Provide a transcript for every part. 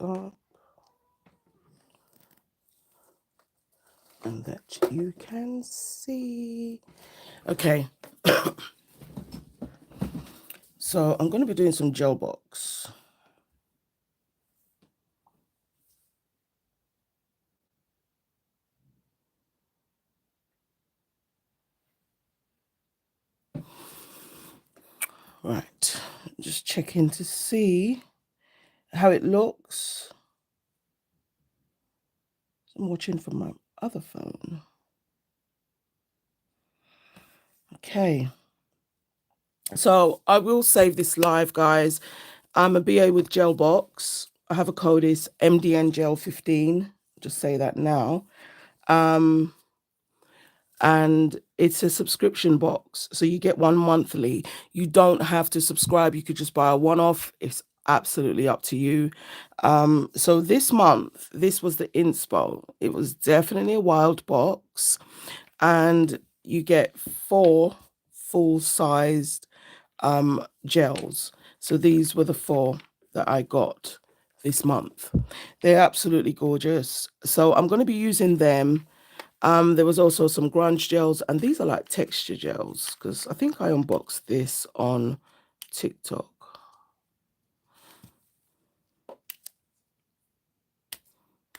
up and that you can see. Okay. So I'm going to be doing some gel box. Right. Just checking to see how it looks. I'm watching from my other phone. Okay. So I will save this live, guys. I'm a BA with Gelbox. I have a code is MDN Gel 15. Just say that now. And it's a subscription box. So you get one monthly. You don't have to subscribe. You could just buy a one-off. It's absolutely up to you. So this month, this was the inspo. It was definitely a wild box. And you get 4 full-sized gels. So these were the 4 that I got this month. They're absolutely gorgeous. So I'm going to be using them. There was also some grunge gels, and these are like texture gels because I think I unboxed this on TikTok.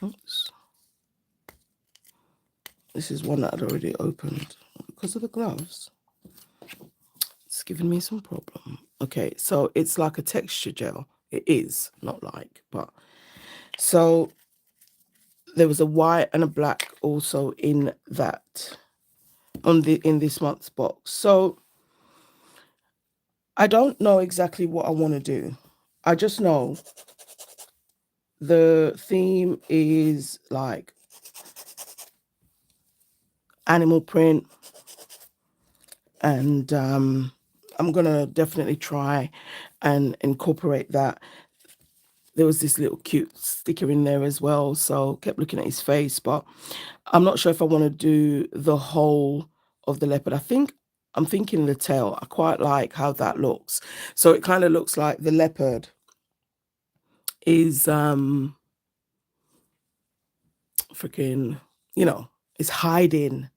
Oops. This is one that I'd already opened because of the gloves. It's giving me some problem. Okay, so it's like a texture gel. It is, not like, but so there was a white and a black also in that in this month's box. So I don't know exactly what I want to do. I just know the theme is like animal print, and I'm gonna definitely try and incorporate that. There was this little cute sticker in there as well, so kept looking at his face, but I'm not sure if I want to do the whole of the leopard. I'm thinking the tail. I quite like how that looks. So it kind of looks like the leopard is freaking, is hiding.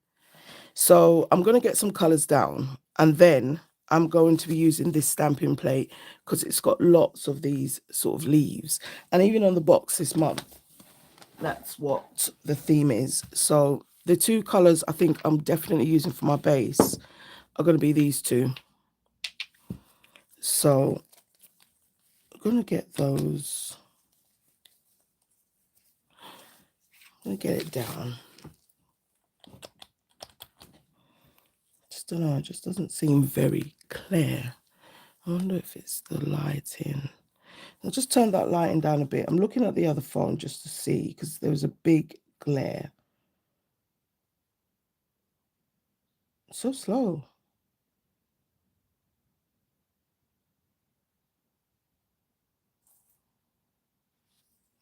So I'm going to get some colors down, and then I'm going to be using this stamping plate because it's got lots of these sort of leaves. And even on the box this month, that's what the theme is. So the 2 colors I think I'm definitely using for my base are going to be these 2. So I'm going to get those. I'm going to get it down. Just don't know, it just doesn't seem very clear. I wonder if it's the lighting. I'll just turn that lighting down a bit. I'm looking at the other phone just to see because there was a big glare. So slow.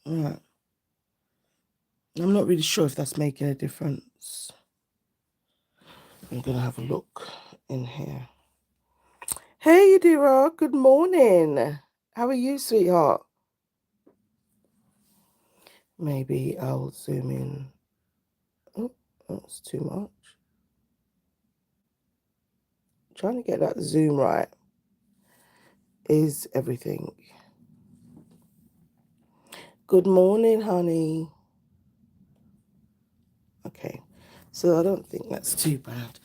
All right. I'm not really sure if that's making a difference. I'm going to have a look in here. Hey, Yadira. Good morning. How are you, sweetheart? Maybe I'll zoom in. Oh, that's too much. Trying to get that zoom right is everything. Good morning, honey. Okay, so I don't think that's too bad.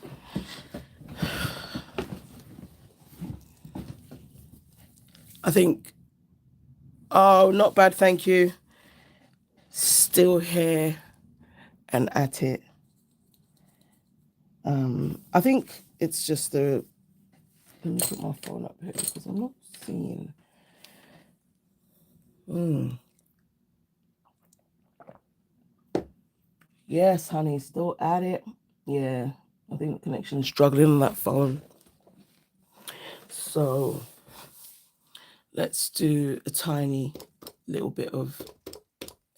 I think, oh, not bad, thank you. Still here and at it. I think it's just the, let me put my phone up here because I'm not seeing. Yes, honey, still at it. Yeah, I think the connection's struggling on that phone. So let's do a tiny little bit of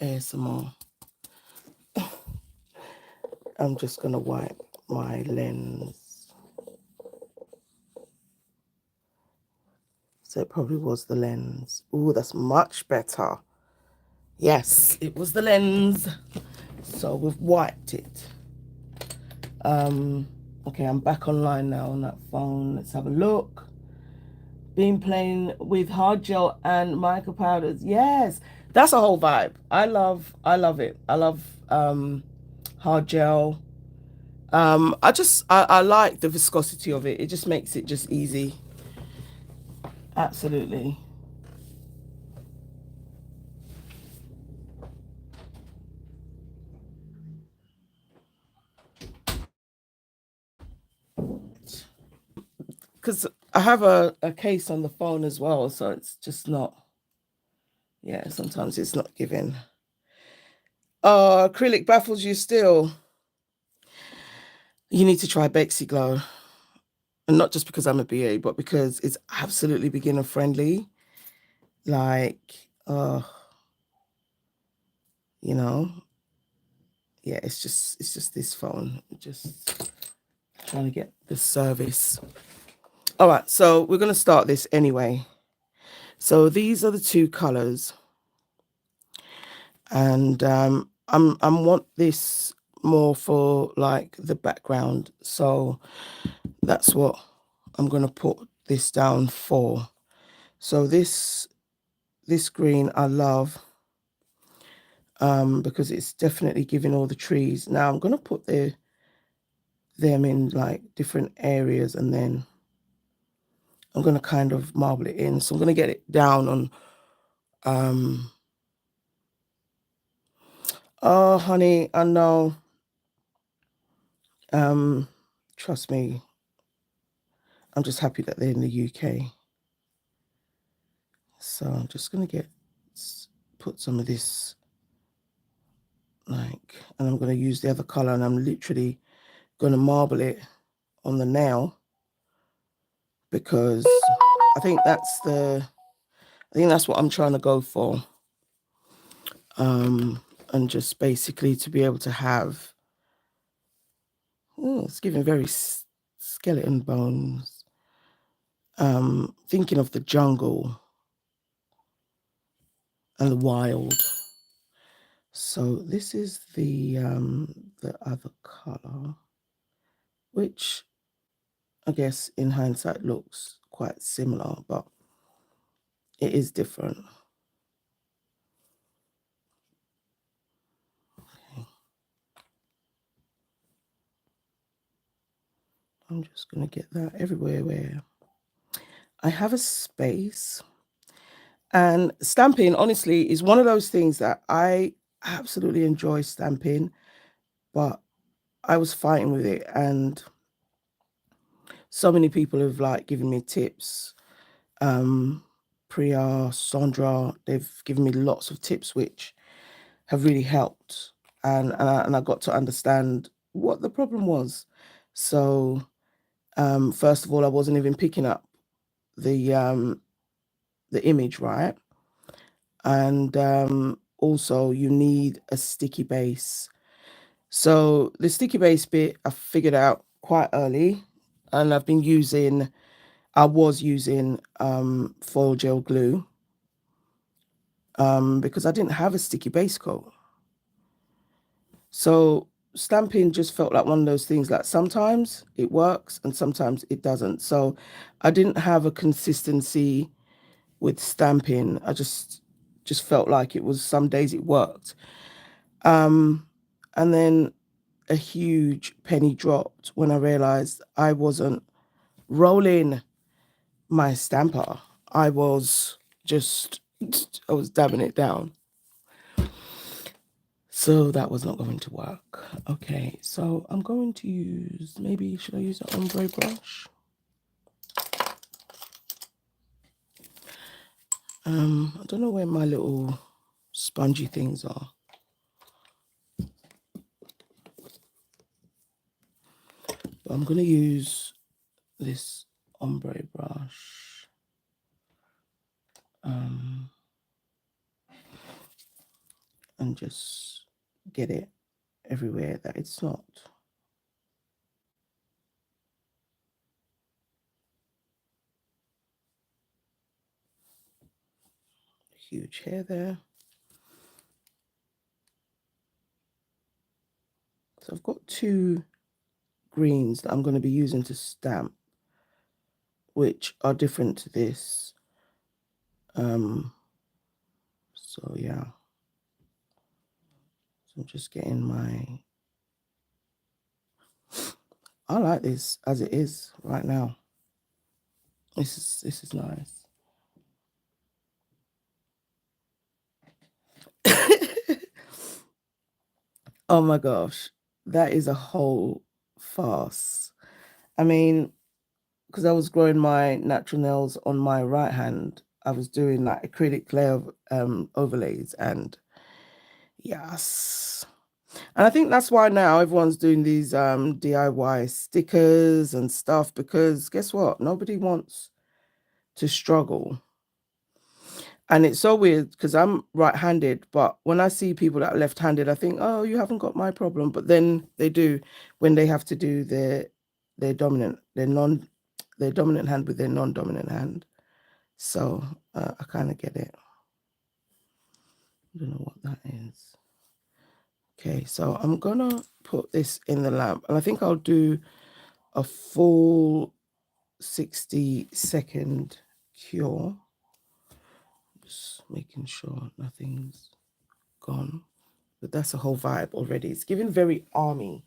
ASMR. I'm just going to wipe my lens. So it probably was the lens. Oh, that's much better. Yes, it was the lens. So we've wiped it. Okay, I'm back online now on that phone. Let's have a look. Been playing with hard gel and mica powders. Yes, that's a whole vibe. I love it. I love hard gel. I like the viscosity of it. It just makes it just easy. Absolutely. Because I have a case on the phone as well, so it's just not, yeah, sometimes it's not giving. Oh, acrylic baffles you still. You need to try Bexy Glow. And not just because I'm a BA, but because it's absolutely beginner friendly. Like, you know, yeah, it's just this phone. Just trying to get the service. All right, so we're gonna start this anyway. So these are the two colors, and I'm want this more for like the background. So that's what I'm gonna put this down for. So this green I love because it's definitely giving all the trees. Now I'm gonna put them in like different areas, and then I'm gonna kind of marble it in. So I'm gonna get it down on oh honey, I know. Um Trust me, I'm just happy that they're in the UK. So I'm just gonna put some of this like, and I'm gonna use the other color, and I'm literally gonna marble it on the nail because I think that's what I'm trying to go for. And just basically to be able to have, oh, it's giving very skeleton bones. Thinking of the jungle and the wild. So this is the other color, which I guess in hindsight looks quite similar, but it is different. Okay. I'm just gonna get that everywhere where I have a space. And stamping, honestly, is one of those things that I absolutely enjoy stamping, but I was fighting with it, and so many people have like given me tips. Priya, Sandra, they've given me lots of tips which have really helped, and I got to understand what the problem was. So, first of all, I wasn't even picking up the image right, and also you need a sticky base. So the sticky base bit I figured out quite early, and I was using foil gel glue because I didn't have a sticky base coat. So stamping just felt like one of those things, like sometimes it works and sometimes it doesn't. So I didn't have a consistency with stamping. I just felt like it was some days it worked. Um and then a huge penny dropped when I realized I wasn't rolling my stamper. I was just I was dabbing it down. So that was not going to work. Okay, so I'm going to use, maybe should I use an ombre brush? I don't know where my little spongy things are. But I'm gonna use this ombre brush. And just get it everywhere that it's not. Huge hair there. So I've got 2 greens that I'm going to be using to stamp, which are different to this. So yeah. So I'm just getting my... I like this as it is right now. This is nice. Oh my gosh, that is a whole farce. I mean, because I was growing my natural nails on my right hand, I was doing like acrylic clay overlays, and yes. And I think that's why now everyone's doing these DIY stickers and stuff, because guess what? Nobody wants to struggle. And it's so weird because I'm right-handed, but when I see people that are left-handed, I think, oh, you haven't got my problem. But then they do when they have to do their dominant hand with their non-dominant hand. So I kind of get it. I don't know what that is. Okay, so I'm gonna put this in the lamp, and I think I'll do a full 60-second cure. Just making sure nothing's gone. But that's a whole vibe already. It's giving very army.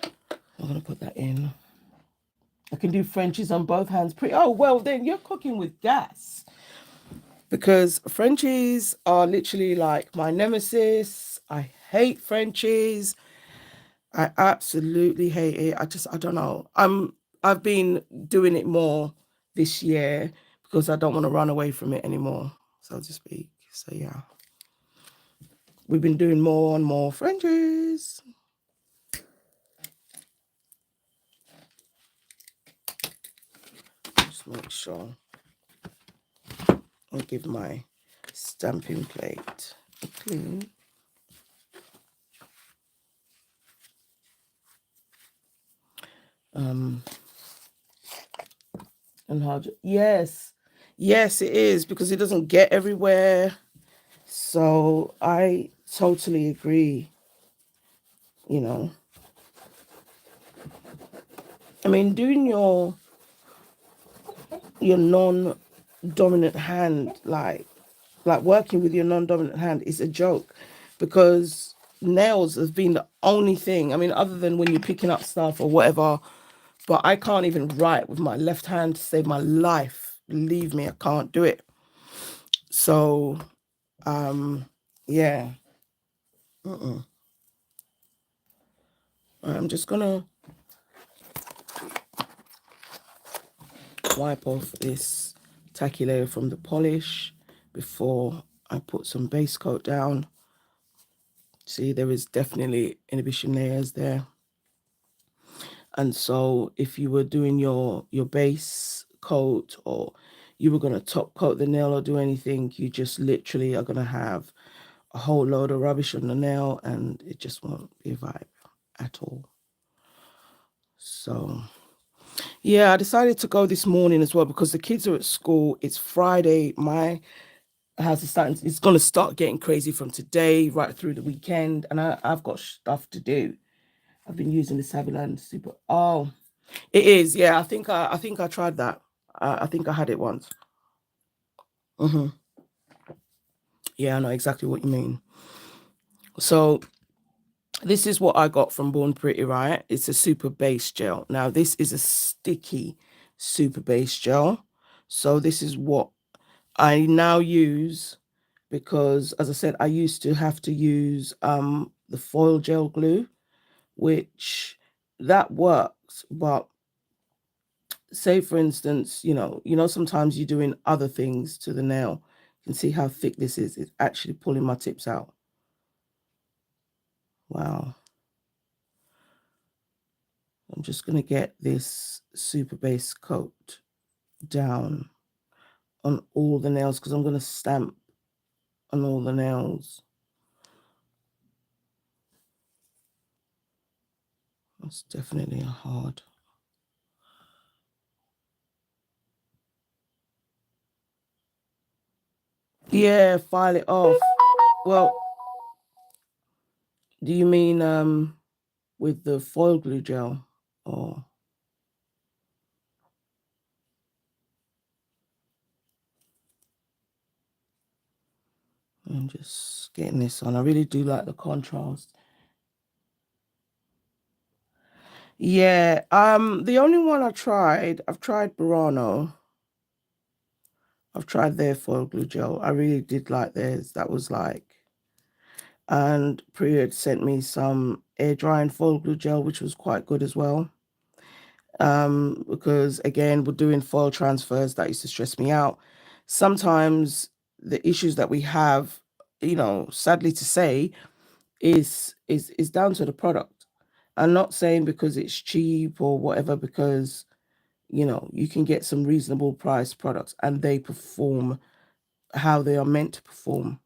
I'm gonna put that in. I can do Frenchies on both hands. Oh, well, then you're cooking with gas. Because Frenchies are literally like my nemesis. I hate Frenchies. I absolutely hate it. I don't know. I've been doing it more this year because I don't want to run away from it anymore, so to speak. So yeah. We've been doing more and more Frenchies. Just make sure I give my stamping plate a clean. And how? Yes, it is, because it doesn't get everywhere. So I totally agree. You know, I mean, doing your non-dominant hand, like working with your non-dominant hand, is a joke, because nails has been the only thing. I mean, other than when you're picking up stuff or whatever. But I can't even write with my left hand to save my life. Believe me, I can't do it. So, yeah. I'm just gonna wipe off this tacky layer from the polish before I put some base coat down. See, there is definitely inhibition layers there. And so if you were doing your base coat, or you were going to top coat the nail or do anything, you just literally are going to have a whole load of rubbish on the nail, and it just won't be a vibe at all. So yeah, I decided to go this morning as well because the kids are at school. It's Friday. My house is starting, it's going to start getting crazy from today right through the weekend, and I've got stuff to do. I've been using the Saviland Super. Oh, it is. Yeah, I think I tried that. I think I had it once. Yeah, I know exactly what you mean. So this is what I got from Born Pretty, right? It's a super base gel. Now this is a sticky super base gel. So this is what I now use, because as I said, I used to have to use the foil gel glue, which that works, but say for instance, sometimes you're doing other things to the nail. You can see how thick this is. It's actually pulling my tips out. Wow. I'm just going to get this super base coat down on all the nails, because I'm going to stamp on all the nails. That's definitely a hard. Yeah, file it off. Well, Do you mean with the foil glue gel or? I'm just getting this on. I really do like the contrast. Yeah, the only one I've tried Burano. I've tried their foil glue gel. I really did like theirs. That was like, and Priya had sent me some air drying foil glue gel, which was quite good as well. Because again, we're doing foil transfers that used to stress me out. Sometimes the issues that we have, you know, sadly to say, is down to the product. I'm not saying because it's cheap or whatever, because you know, you can get some reasonable price products and they perform how they are meant to perform,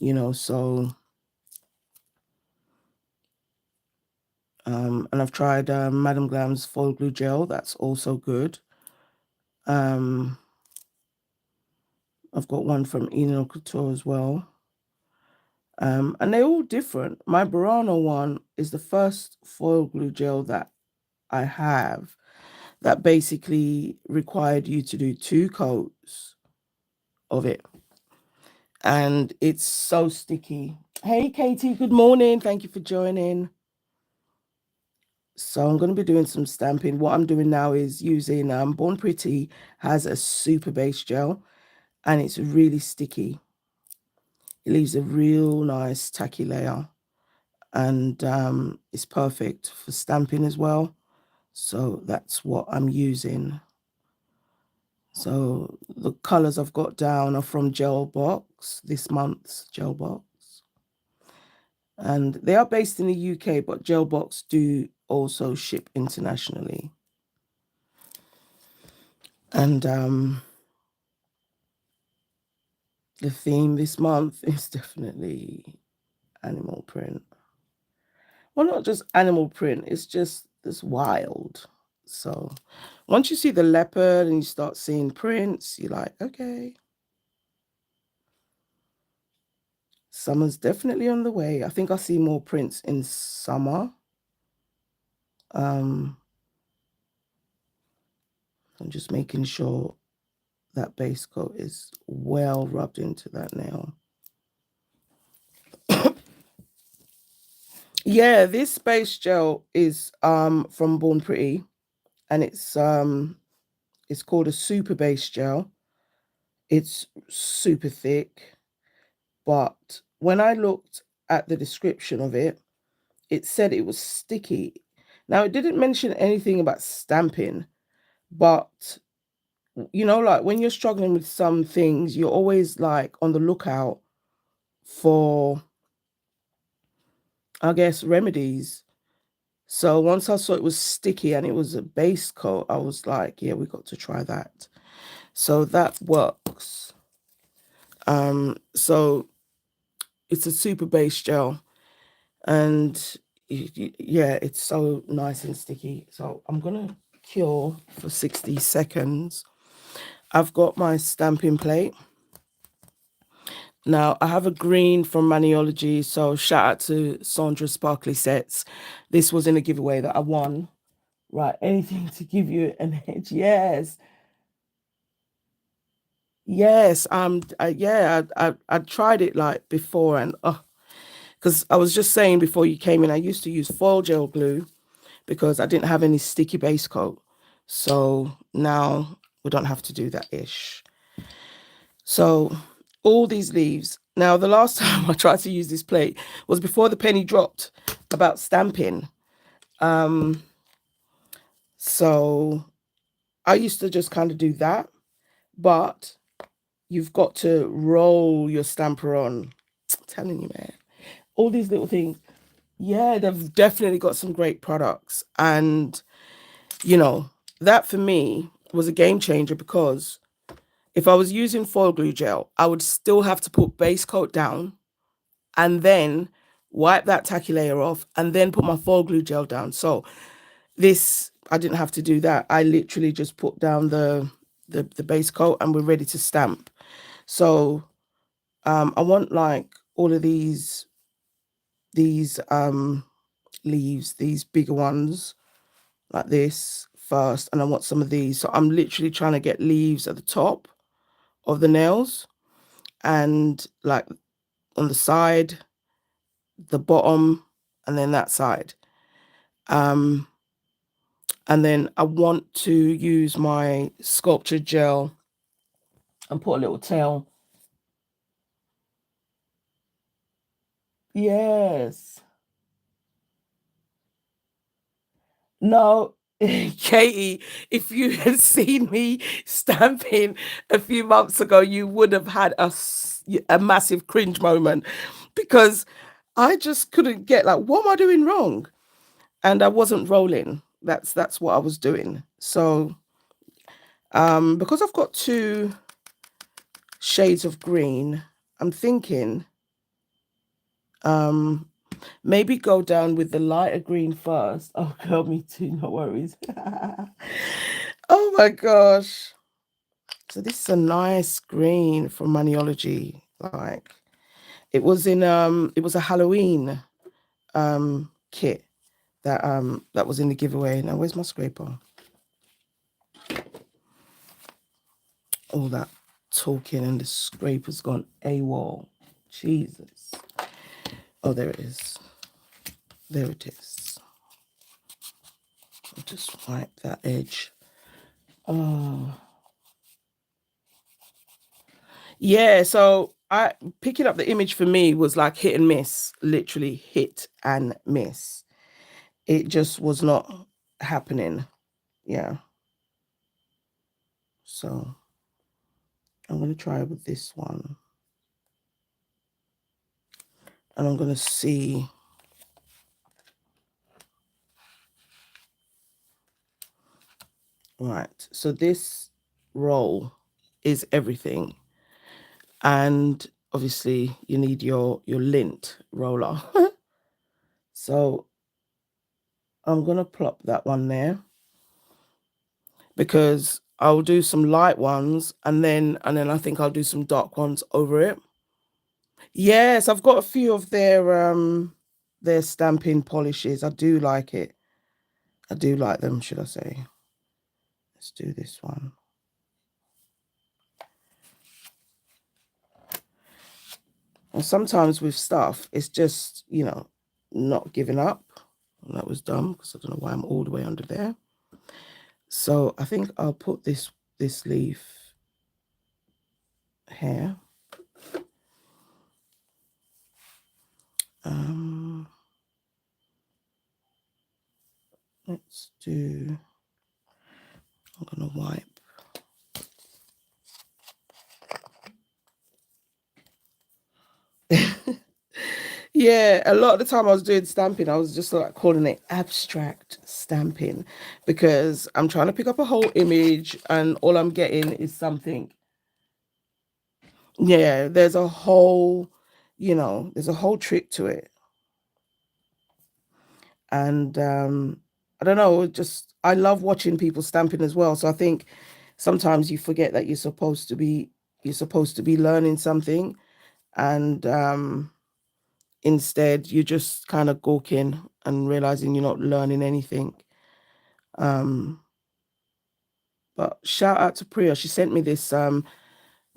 you know. So and I've tried Madame Glam's foil glue gel. That's also good. I've got one from Eno Couture as well. And they're all different. My Burano one is the first foil glue gel that I have that basically required you to do 2 coats of it. And it's so sticky. Hey, Katie, good morning. Thank you for joining. So I'm going to be doing some stamping. What I'm doing now is using Born Pretty has a super base gel and it's really sticky. It leaves a real nice tacky layer and it's perfect for stamping as well. So that's what I'm using. So the colors I've got down are from Gel Box, this month's Gel Box. And they are based in the UK, but Gel Box do also ship internationally. And the theme this month is definitely animal print. Well, not just animal print, it's just this wild. So once you see the leopard and you start seeing prints, you're like, okay. Summer's definitely on the way. I think I'll see more prints in summer. I'm just making sure that base coat is well rubbed into that nail. Yeah, this base gel is from Born Pretty and it's called a super base gel. It's super thick, but when I looked at the description of it, it said it was sticky. Now, it didn't mention anything about stamping, but you know, like when you're struggling with some things, you're always like on the lookout for, I guess, remedies. So once I saw it was sticky and it was a base coat, I was like, yeah, we got to try that. So that works. So it's a super base gel and yeah, it's so nice and sticky. So I'm gonna cure for 60 seconds. I've got my stamping plate. Now I have a green from Maniology, so shout out to Sandra Sparkly Sets. This was in a giveaway that I won. Right, anything to give you an edge. Yes. Yes, yeah, I tried it like before and because I was just saying before you came in, I used to use foil gel glue because I didn't have any sticky base coat. So now we don't have to do that ish. So all these leaves. Now the last time I tried to use this plate was before the penny dropped about stamping. So I used to just kind of do that, but you've got to roll your stamper on. I'm telling you, man. All these little things. Yeah, they've definitely got some great products. And, you know, that for me was a game changer because if I was using foil glue gel, I would still have to put base coat down and then wipe that tacky layer off and then put my foil glue gel down. So this, I didn't have to do that. I literally just put down the base coat and we're ready to stamp. So I want like all of these these leaves, these bigger ones like this first, and I want some of these. So I'm literally trying to get leaves at the top of the nails and like on the side, the bottom, and then that side. And then I want to use my sculpture gel and put a little tail. Yes. No, Katie, if you had seen me stamping a few months ago, you would have had a massive cringe moment because I just couldn't get like, what am I doing wrong? And I wasn't rolling. That's what I was doing. So because I've got 2 shades of green, I'm thinking maybe go down with the lighter green first. Oh, girl, me too. No worries. Oh my gosh. So this is a nice green from Maniology. Like it was a Halloween kit that was in the giveaway. Now where's my scraper? All that talking and the scraper's gone AWOL. Jesus. Oh, there it is. There it is. I'll just wipe that edge. Oh. Yeah, so picking up the image for me was like hit and miss, literally hit and miss. It just was not happening. Yeah. So I'm going to try with this one. And I'm going to see. Right. So this roll is everything. And obviously you need your lint roller. So I'm going to plop that one there because I'll do some light ones and then I think I'll do some dark ones over it. Yes, I've got a few of their stamping polishes. I do like it. I do like them, should I say. Let's do this one. And sometimes with stuff, it's just, not giving up. And that was dumb because I don't know why I'm all the way under there. So I think I'll put this leaf here. Let's do, I'm going to wipe. Yeah, a lot of the time I was doing stamping, I was just like calling it abstract stamping because I'm trying to pick up a whole image and all I'm getting is something. Yeah, there's a whole trick to it. And I don't know, I love watching people stamping as well. So I think sometimes you forget that you're supposed to be learning something, and instead you're just kind of gawking and realizing you're not learning anything. But shout out to Priya. She sent me this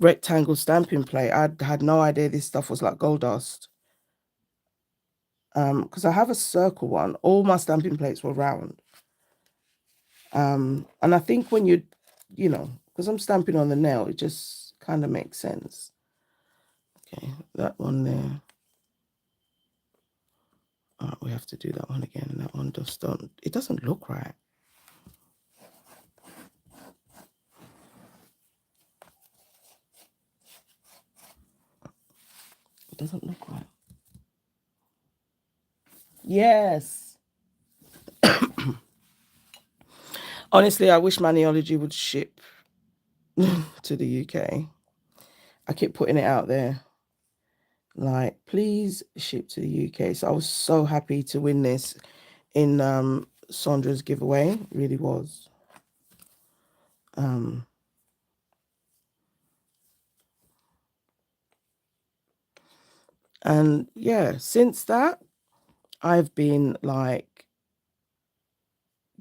rectangle stamping plate. I had no idea this stuff was like gold dust. Because I have a circle one. All my stamping plates were round. And I think when because I'm stamping on the nail, it just kind of makes sense. Okay, that one there. We have to do that one again. That one it doesn't look right. It doesn't look right. Yes. Honestly, I wish Maniology would ship to the UK. I keep putting it out there. Like, please ship to the UK. So I was so happy to win this in Sandra's giveaway. Really was. And yeah, since that, I've been like,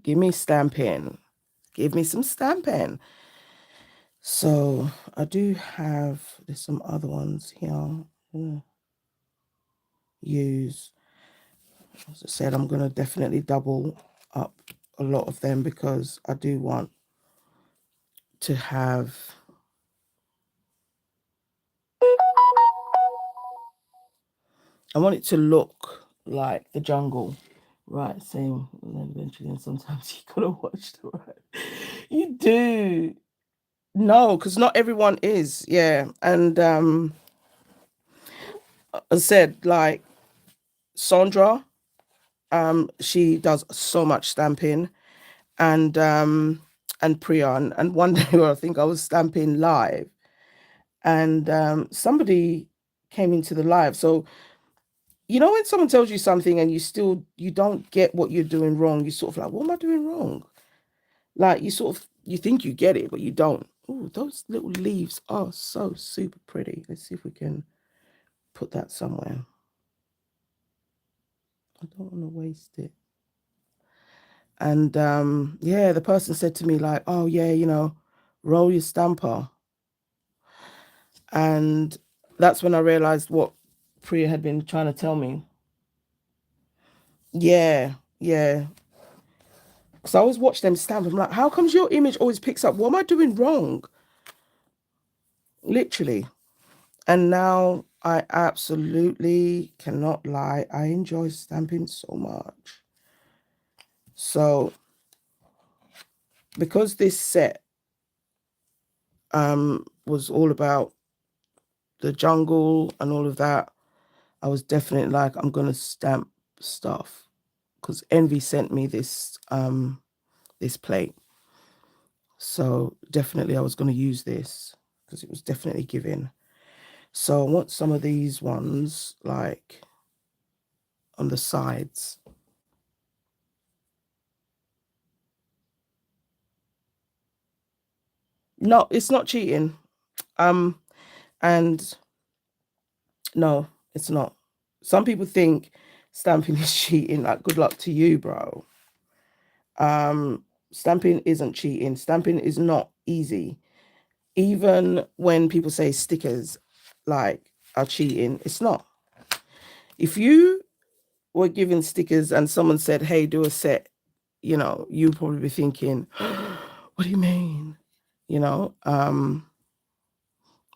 give me stamping. Give me some stamping. So I do have, there's some other ones here. I'm gonna use, as I said, I'm going to definitely double up a lot of them because I do want to have I want it to look like the jungle. Right, same. And then eventually, and sometimes you gotta watch the right. You do. No, because not everyone is. Yeah. And I said, like, Sandra, she does so much stamping, and Priya. And one day I think I was stamping live, and somebody came into the live. So you know when someone tells you something and you don't get what you're doing wrong, you sort of like, what am I doing wrong? Like you think you get it, but you don't. Oh, those little leaves are so super pretty. Let's see if we can put that somewhere. I don't want to waste it. And yeah, the person said to me like, oh yeah, roll your stamper. And that's when I realized what Priya had been trying to tell me. Yeah, yeah. Because I always watch them stamp. I'm like, how comes your image always picks up? What am I doing wrong? Literally. And now I absolutely cannot lie. I enjoy stamping so much. So because this set was all about the jungle and all of that, I was definitely like, I'm gonna stamp stuff. Because Envy sent me this this plate. So definitely I was gonna use this because it was definitely giving. So I want some of these ones like on the sides. No, it's not cheating. Um, and no, it's not. Some people think stamping is cheating. Like, good luck to you, bro. Stamping isn't cheating. Stamping is not easy. Even when people say stickers like are cheating, it's not. If you were given stickers and someone said, "Hey, do a set," you'd probably be thinking, "What do you mean?" You know.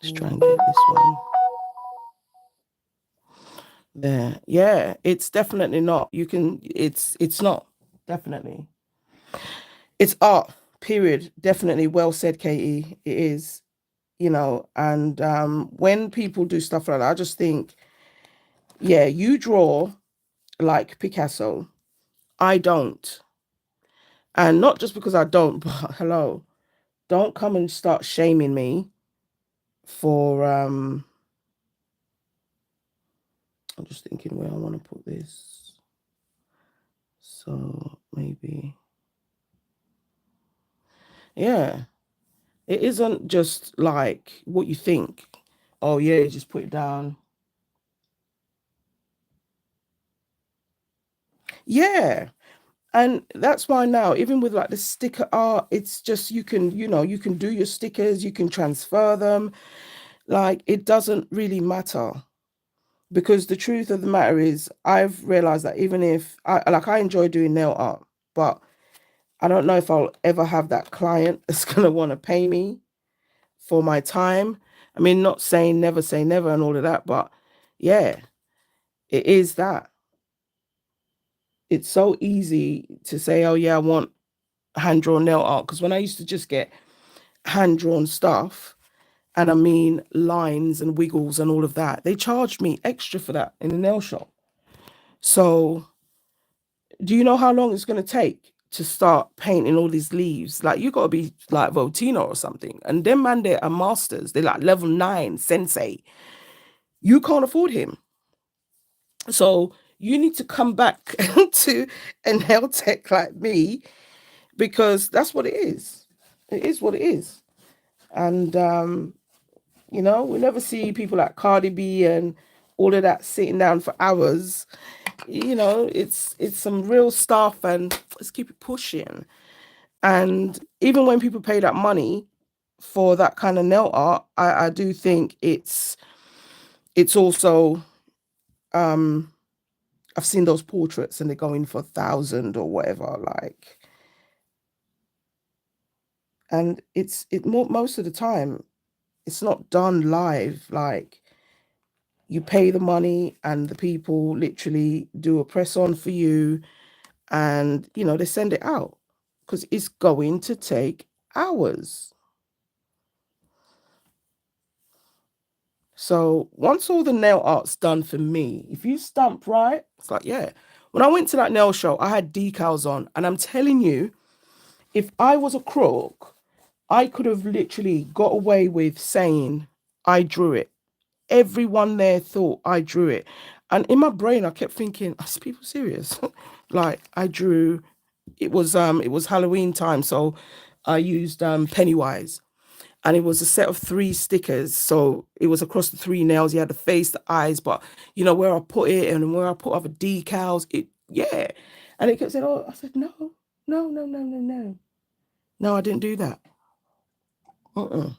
Let's try and get this one. There. Yeah, it's definitely not. It's not. Definitely. It's art, period. Definitely well said, Katie. It is, and when people do stuff like that, I just think, yeah, you draw like Picasso. I don't. And not just because I don't, but hello, don't come and start shaming me for I'm just thinking where I want to put this. So maybe, yeah, it isn't just like what you think. Oh yeah, you just put it down. Yeah. And that's why now, even with like the sticker art, it's just you can do your stickers, you can transfer them. Like it doesn't really matter. Because the truth of the matter is, I've realized that even if I enjoy doing nail art, but I don't know if I'll ever have that client that's gonna want to pay me for my time. I mean, not saying never say never and all of that, but yeah, it is that. It's so easy to say, oh yeah, I want hand drawn nail art. Because when I used to just get hand drawn stuff, and I mean lines and wiggles and all of that, they charged me extra for that in the nail shop. So, do you know how long it's going to take to start painting all these leaves? Like, you got to be like Voltino or something. And them man, they are masters. They're like level 9 sensei. You can't afford him. So, you need to come back to a nail tech like me because that's what it is. It is what it is. And we never see people like Cardi B and all of that sitting down for hours you know, it's some real stuff, and let's keep it pushing. And even when people pay that money for that kind of nail art, I do think it's also I've seen those portraits and they're going for 1,000 or whatever, like, and most of the time it's not done live. Like, you pay the money and the people literally do a press on for you, and you know, they send it out because it's going to take hours. So once all the nail art's done for me, if you stamp right, it's like, yeah. When I went to that nail show, I had decals on, and I'm telling you, if I was a crook, I could have literally got away with saying I drew it. Everyone there thought I drew it. And in my brain, I kept thinking, are people serious? Like, I drew, it was Halloween time, so I used Pennywise. And it was a set of 3 stickers. So it was across the 3 nails. You had the face, the eyes, but you know, where I put it and where I put other decals, yeah. And it kept saying, oh, I said, no, no, no, no, no, no. No, I didn't do that. Uh-uh.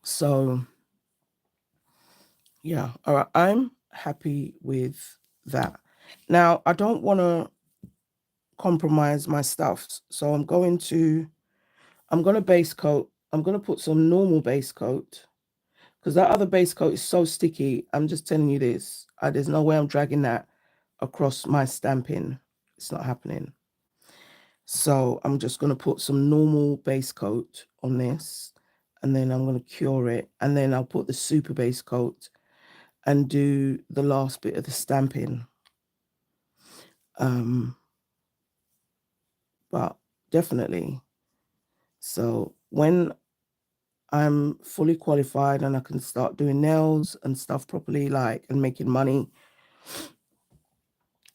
So yeah, all right. I'm happy with that. Now, I don't want to compromise my stuff. So I'm going to base coat. I'm going to put some normal base coat because that other base coat is so sticky. I'm just telling you this. There's no way I'm dragging that across my stamping. It's not happening. So I'm just going to put some normal base coat on this, and then I'm going to cure it, and then I'll put the super base coat and do the last bit of the stamping. But definitely. So when I'm fully qualified and I can start doing nails and stuff properly, like, and making money,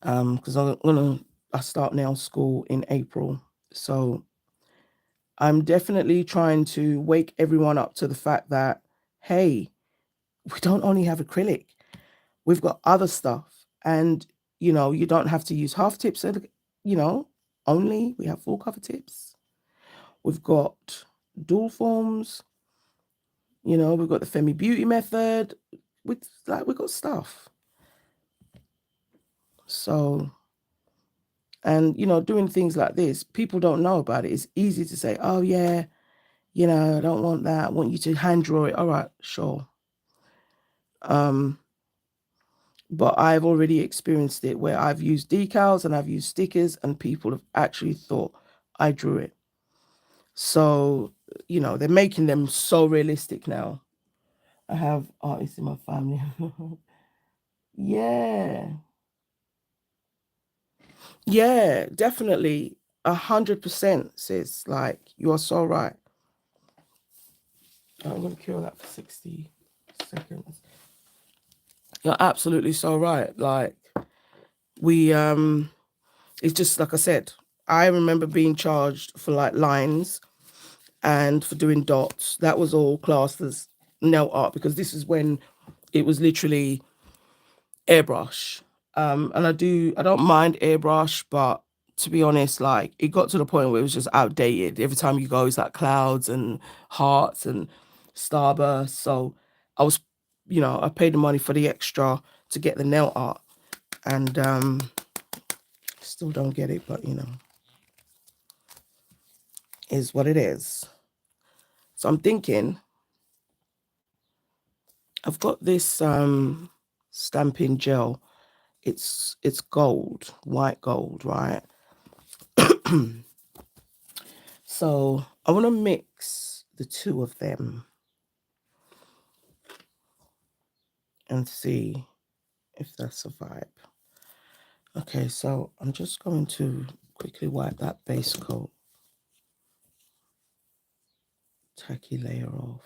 because I start nail school in April. So I'm definitely trying to wake everyone up to the fact that, hey, we don't only have acrylic, we've got other stuff. And, you know, you don't have to use half tips, you know, only we have full cover tips. We've got dual forms, you know, we've got the Femi Beauty method. We've got stuff. So, and, you know, doing things like this, people don't know about it. It's easy to say, oh, yeah, you know, I don't want that. I want you to hand draw it. All right, sure. But I've already experienced it where I've used decals and I've used stickers and people have actually thought I drew it. So, you know, they're making them so realistic now. I have artists in my family. Yeah. Yeah, definitely. 100%, sis. Like, you are so right. I'm gonna kill that for 60 seconds. You're absolutely so right. Like, we it's just like I said, I remember being charged for like lines and for doing dots. That was all classed as nail art because this is when it was literally airbrush. And I don't mind airbrush, but to be honest, like, it got to the point where it was just outdated. Every time you go, it's like clouds and hearts and starbursts. So I was, you know, I paid the money for the extra to get the nail art, and still don't get it, but you know, is what it is. So I'm thinking I've got this stamping gel. It's gold, white gold, right? So I want to mix the two of them and see if that's a vibe. Okay, so I'm just going to quickly wipe that base coat tacky layer off.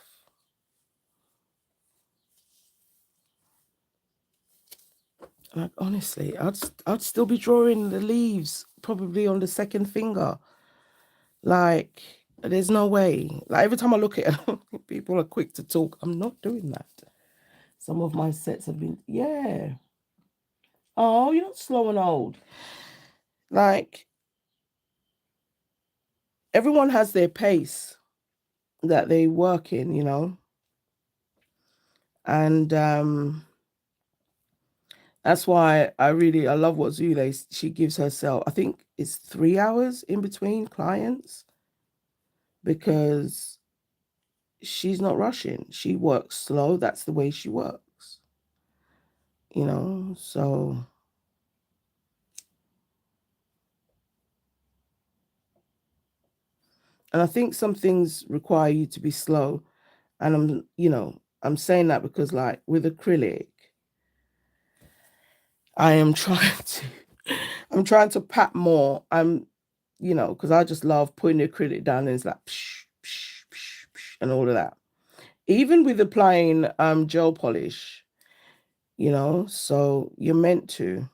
Like, honestly, I'd still be drawing the leaves probably on the second finger. Like, there's no way. Like, every time I look at it, people are quick to talk. I'm not doing that. Some of my sets have been, yeah. Oh, you're not slow and old. Like, everyone has their pace that they work in, you know. And that's why I love what Zule, she gives herself, I think it's 3 hours in between clients, because she's not rushing. She works slow. That's the way she works, you know. So and I think some things require you to be slow. And I'm saying that because, like, with acrylic, I'm trying to pat more. Because I just love putting the acrylic down and it's like psh, psh, psh, psh, and all of that. Even with applying gel polish, so you're meant to.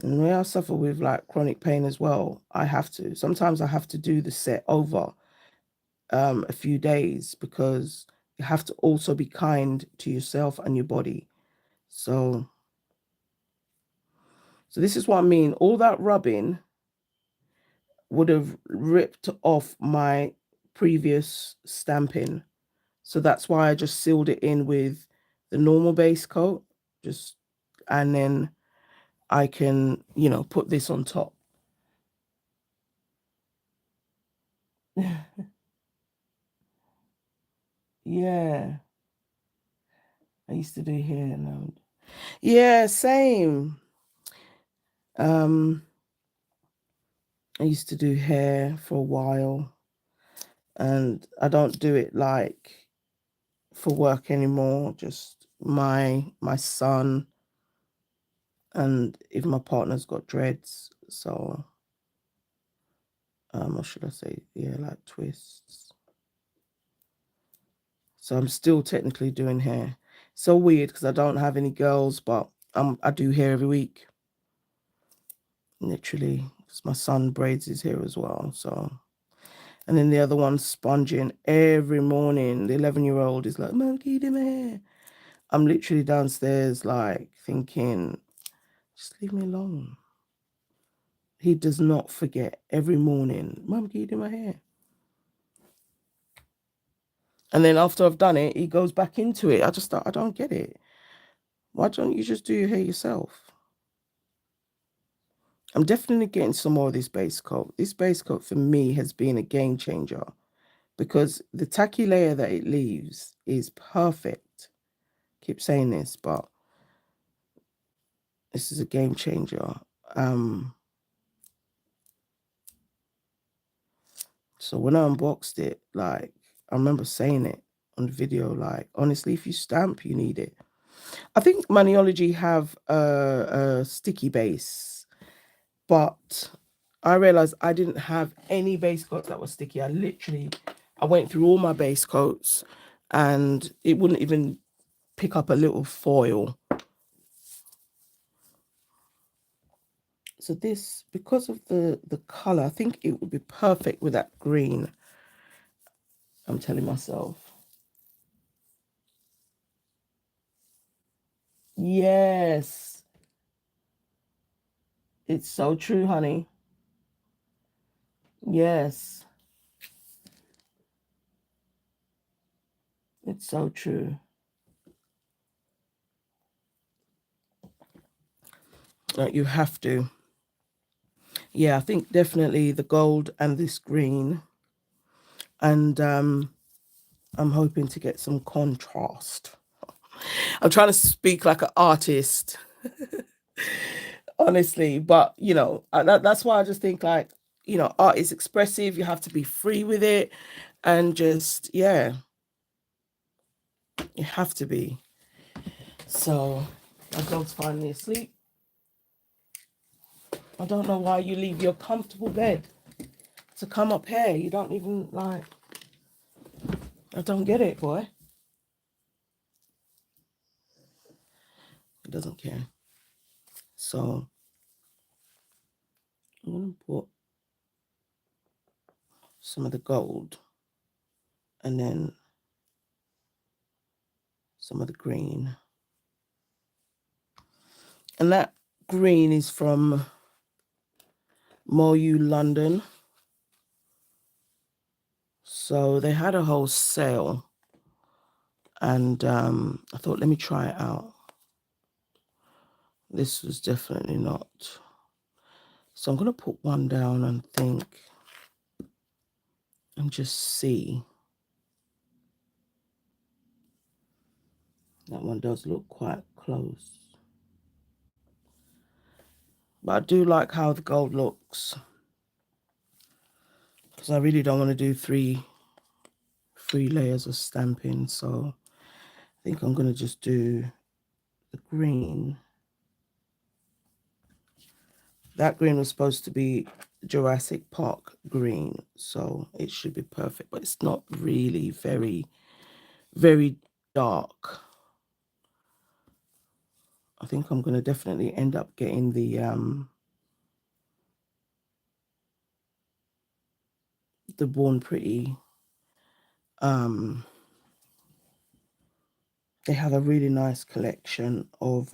And when I suffer with like chronic pain as well, sometimes I have to do the set over a few days, because you have to also be kind to yourself and your body. So this is what I mean. All that rubbing would have ripped off my previous stamping. So that's why I just sealed it in with the normal base coat, and then I can, put this on top. Yeah. I used to do hair now. Yeah, same. I used to do hair for a while, and I don't do it like for work anymore. Just my son, and if my partner's got dreads, so what should I say? Yeah, like twists. So I'm still technically doing hair. So weird because I don't have any girls, but I do hair every week. Literally, because my son braids his hair as well. So, and then the other one's sponging every morning. The 11-year-old is like, "Mom, can you do my hair?" I'm literally downstairs, like thinking, just leave me alone. He does not forget every morning, "Mom, can you do my hair?" And then after I've done it, he goes back into it. I don't get it. Why don't you just do your hair yourself? I'm definitely getting some more of this base coat. This base coat for me has been a game changer, because the tacky layer that it leaves is perfect. Keep saying this, but this is a game changer. So when I unboxed it, like, I remember saying it on the video, like, honestly, if you stamp, you need it. I think Maniology have a sticky base, but I realized I didn't have any base coats that were sticky. I went through all my base coats and it wouldn't even pick up a little foil. So this, because of the color, I think it would be perfect with that green. I'm telling myself. Yes. It's so true, honey. Yes. It's so true. You have to. Yeah, I think definitely the gold and this green. And I'm hoping to get some contrast. I'm trying to speak like an artist, honestly. But, that's why I just think, like, art is expressive. You have to be free with it. And just, yeah, you have to be. So my dog's finally asleep. I don't know why you leave your comfortable bed to come up here. You don't even, like, I don't get it, boy. He doesn't care. So I'm gonna put some of the gold, and then some of the green. And that green is from Moyu London. So they had a whole sale, and I thought, let me try it out. This was definitely not. So I'm going to put one down and think and just see. That one does look quite close. But I do like how the gold looks, because I really don't want to do three layers of stamping. So I think I'm going to just do the green. That green was supposed to be Jurassic Park green, so it should be perfect, but it's not really very, very dark. I think I'm going to definitely end up getting the Born Pretty. They have a really nice collection of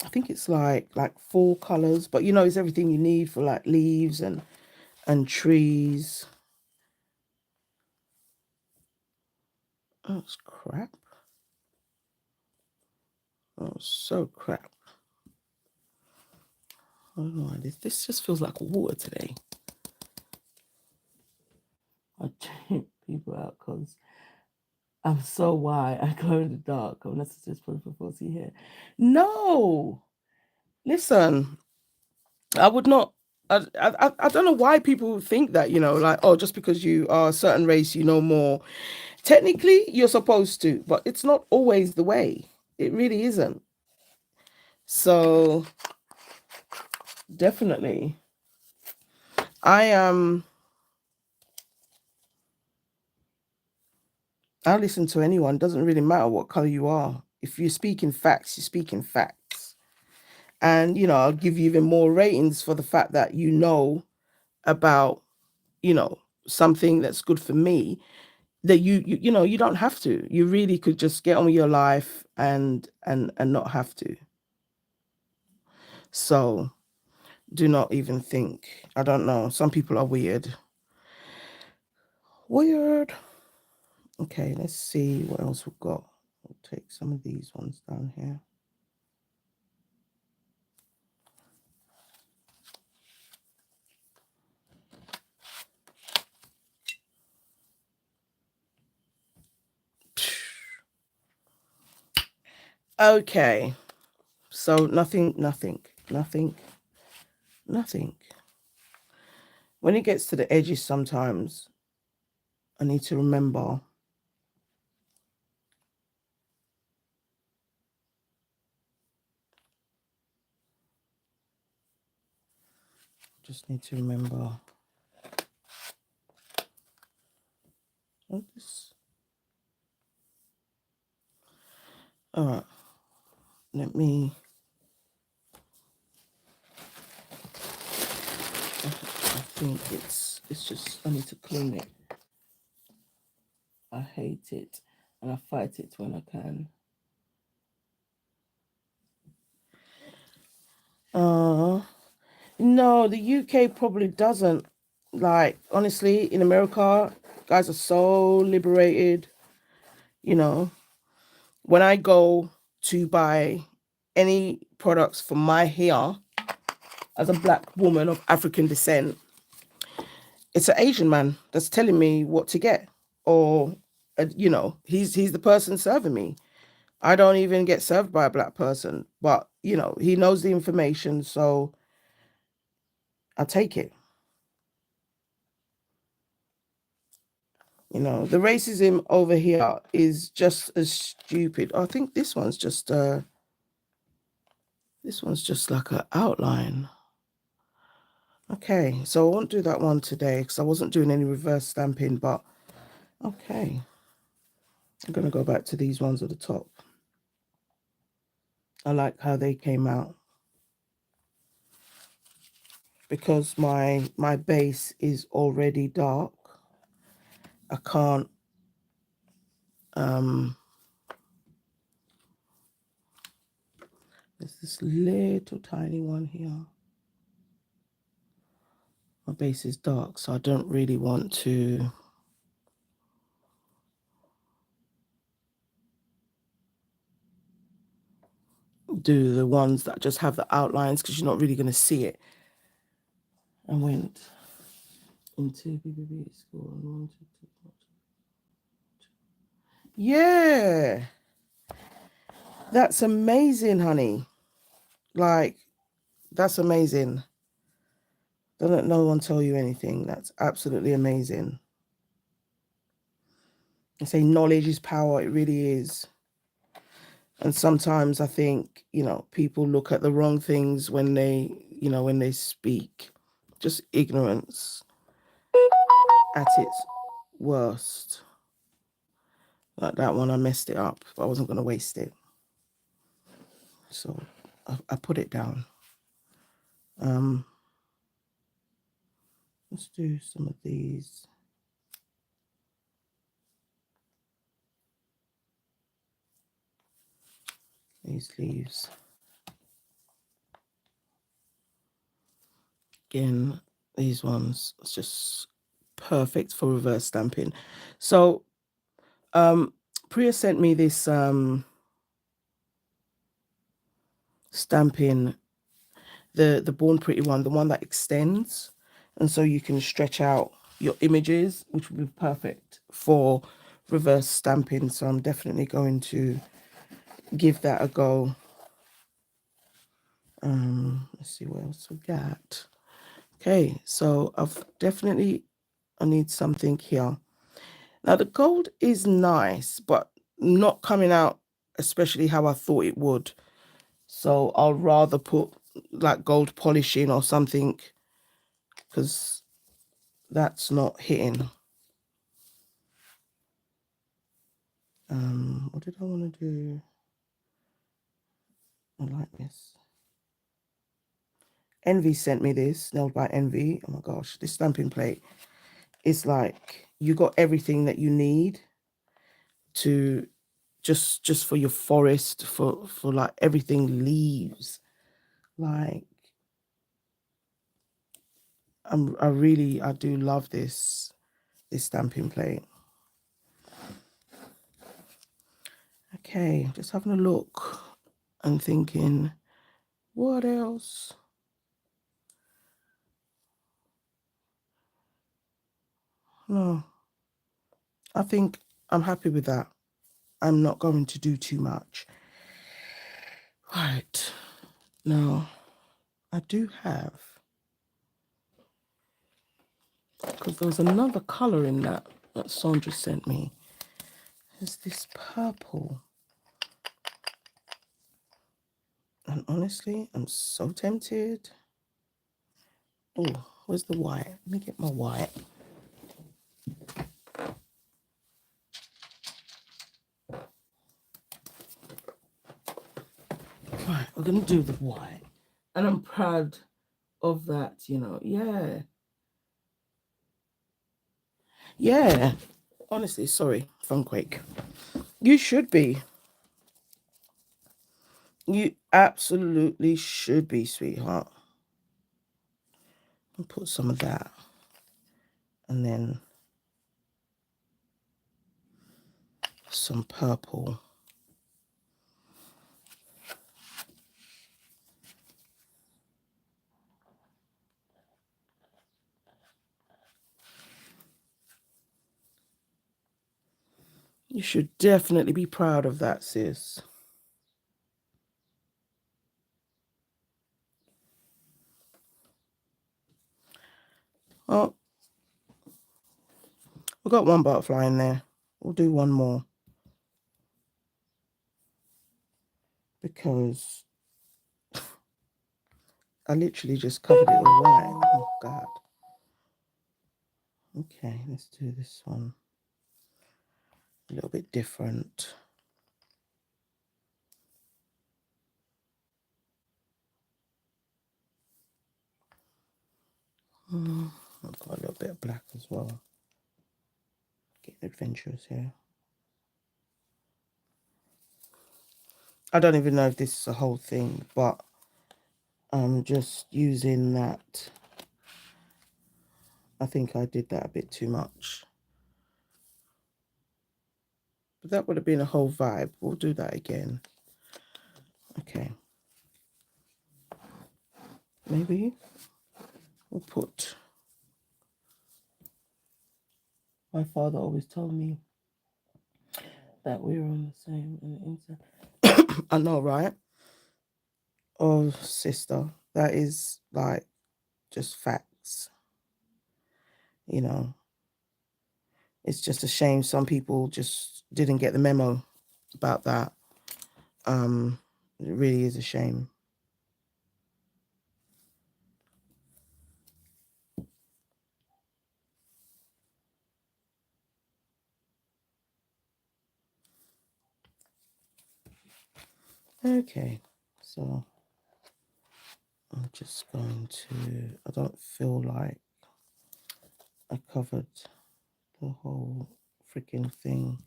I think it's like 4 colors, but you know, it's everything you need for like leaves and trees. Oh, it's crap. Oh, so crap. I don't know why this just feels like water today. I check people out because I'm so white. I glow in the dark. Unless it's just for see here. No, listen. I would not. I don't know why people think that, you know, like, oh, just because you are a certain race, you know more. Technically, you're supposed to, but it's not always the way. It really isn't. So definitely, I listen to anyone. Doesn't really matter what color you are. If you're speaking facts, you're speaking facts. And, you know, I'll give you even more ratings for the fact that you know about, you know, something that's good for me, that you know, you don't have to. You really could just get on with your life and not have to. So do not even think. I don't know. Some people are weird. Weird. Okay, let's see what else we've got. We'll take some of these ones down here. Okay, so nothing. When it gets to the edges, sometimes I need to remember just need to remember. Oh, this. All right, let me. I think it's just, I need to clean it. I hate it and I fight it when I can. No, the UK probably doesn't. Like, honestly, in America, guys are so liberated. You know, when I go to buy any products for my hair as a black woman of African descent, it's an Asian man that's telling me what to get, or you know, he's the person serving me. I don't even get served by a black person, but you know, he knows the information, so I take it. You know, the racism over here is just as stupid. I think this one's just like an outline. Okay, so I won't do that one today because I wasn't doing any reverse stamping, but okay. I'm going to go back to these ones at the top. I like how they came out. because my base is already dark, I can't there's this little tiny one here. My base is dark, so I don't really want to do the ones that just have the outlines, because you're not really going to see it. I went into BBB school and wanted to. Yeah, that's amazing, honey. Like, that's amazing. Don't let no one tell you anything. That's absolutely amazing. I say knowledge is power. It really is. And sometimes I think, people look at the wrong things when they speak. Just ignorance at its worst. Like that one, I messed it up, but I wasn't going to waste it. So I put it down. Let's do some of these. These leaves. Again, these ones, it's just perfect for reverse stamping. So Priya sent me this stamping, the Born Pretty one, the one that extends, and so you can stretch out your images, which would be perfect for reverse stamping. So I'm definitely going to give that a go. Let's see what else we got. Okay, so I need something here. Now the gold is nice, but not coming out especially how I thought it would. So I'll rather put like gold polishing or something, because that's not hitting. What did I want to do? I like this. Envy sent me this, nailed by Envy. Oh my gosh, this stamping plate is like, you got everything that you need to just for your forest, for like everything, leaves. Like, I do love this stamping plate. Okay, just having a look and thinking, what else? No, I think I'm happy with that. I'm not going to do too much. Right, now I do have, because there was another color in that Sandra sent me. There's this purple. And honestly, I'm so tempted. Oh, where's the white? Let me get my white. Right, we're going to do the white. And I'm proud of that, Yeah. Yeah. Honestly, sorry, phone quake. You should be. You absolutely should be, sweetheart. I'll put some of that. And then some purple. You should definitely be proud of that, sis. Oh, we've got one butterfly in there. We'll do one more, because I literally just covered it all white. Oh, God. Okay, let's do this one. A little bit different. I've got a little bit of black as well. Get adventurous here. I don't even know if this is a whole thing, but I'm just using that. I think I did that a bit too much. But that would have been a whole vibe. We'll do that again. Okay. Maybe we'll put... My father always told me that we were on the same inside. I know, right? Oh, sister, that is like just facts. You know, it's just a shame some people just didn't get the memo about that. It really is a shame. Okay, so I'm just going to... I don't feel like I covered the whole freaking thing.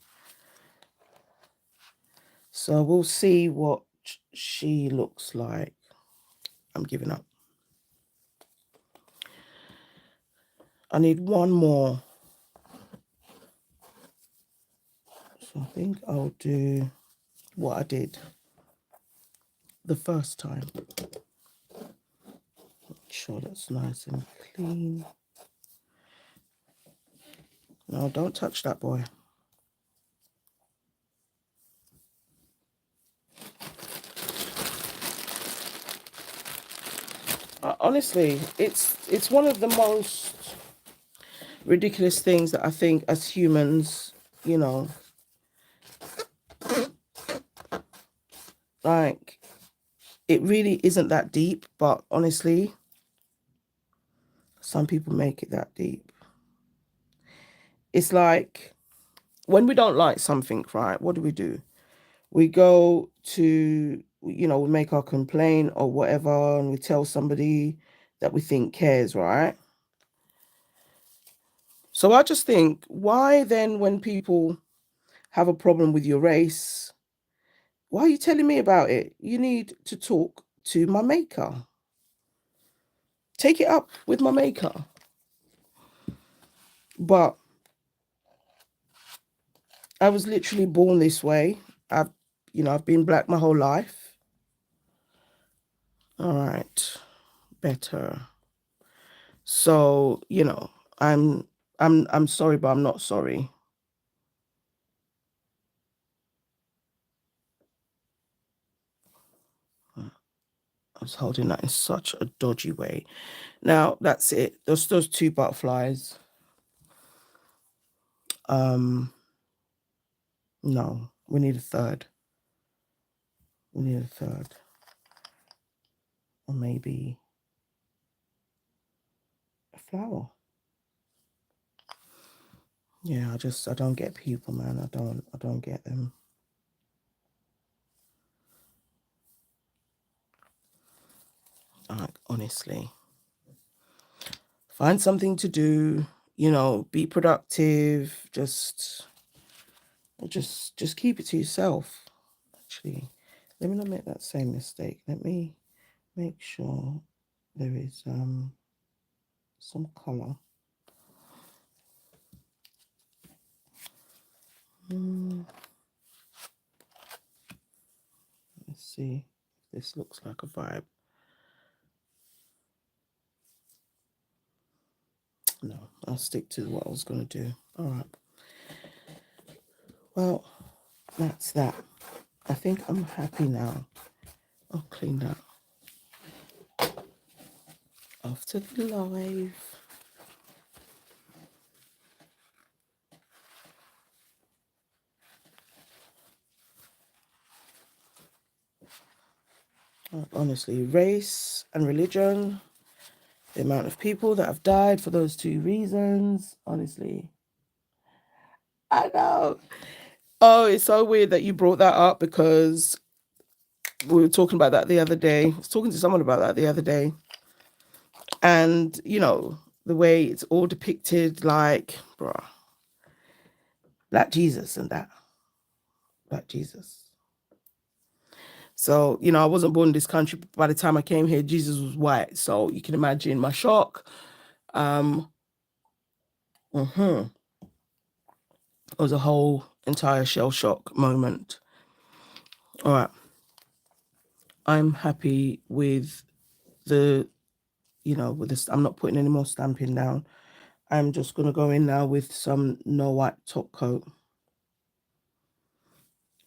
So we'll see what she looks like. I'm giving up. I need one more. So I think I'll do what I did the first time. Make sure that's nice and clean. No, don't touch that, boy. Honestly, it's one of the most ridiculous things that I think as humans, you know, like, it really isn't that deep, but honestly, some people make it that deep. It's like, when we don't like something, right, what do? We go to, you know, we make our complaint or whatever, and we tell somebody that we think cares, right? So I just think, why then, when people have a problem with your race, why are you telling me about it? You need to talk to my maker. Take it up with my maker. But I was literally born this way. I've been black my whole life. All right, better. So, you know, I'm sorry, but I'm not sorry. I was holding that in such a dodgy way. Now, that's it. There's those two butterflies. No, we need a third. We need a third. Or maybe a flower. Yeah, I don't get people, man. I don't get them. Like, honestly. Find something to do, you know, be productive, just keep it to yourself. Actually, let me not make that same mistake. Let me make sure there is some color. Let's see if this looks like a vibe. No, I'll stick to what I was going to do. All right. Well, that's that. I think I'm happy now. I'll clean that. Off to the live. Honestly, race and religion, the amount of people that have died for those two reasons, honestly. I know. Oh, it's so weird that you brought that up, because we were talking about that the other day. I was talking to someone about that the other day. And, you know, the way it's all depicted, like, bruh, Black Jesus and that. Black Jesus. So, you know, I wasn't born in this country. By the time I came here, Jesus was white. So you can imagine my shock. It was a whole entire shell shock moment. All right. I'm happy with the, you know, with this. I'm not putting any more stamping down. I'm just going to go in now with some no white top coat.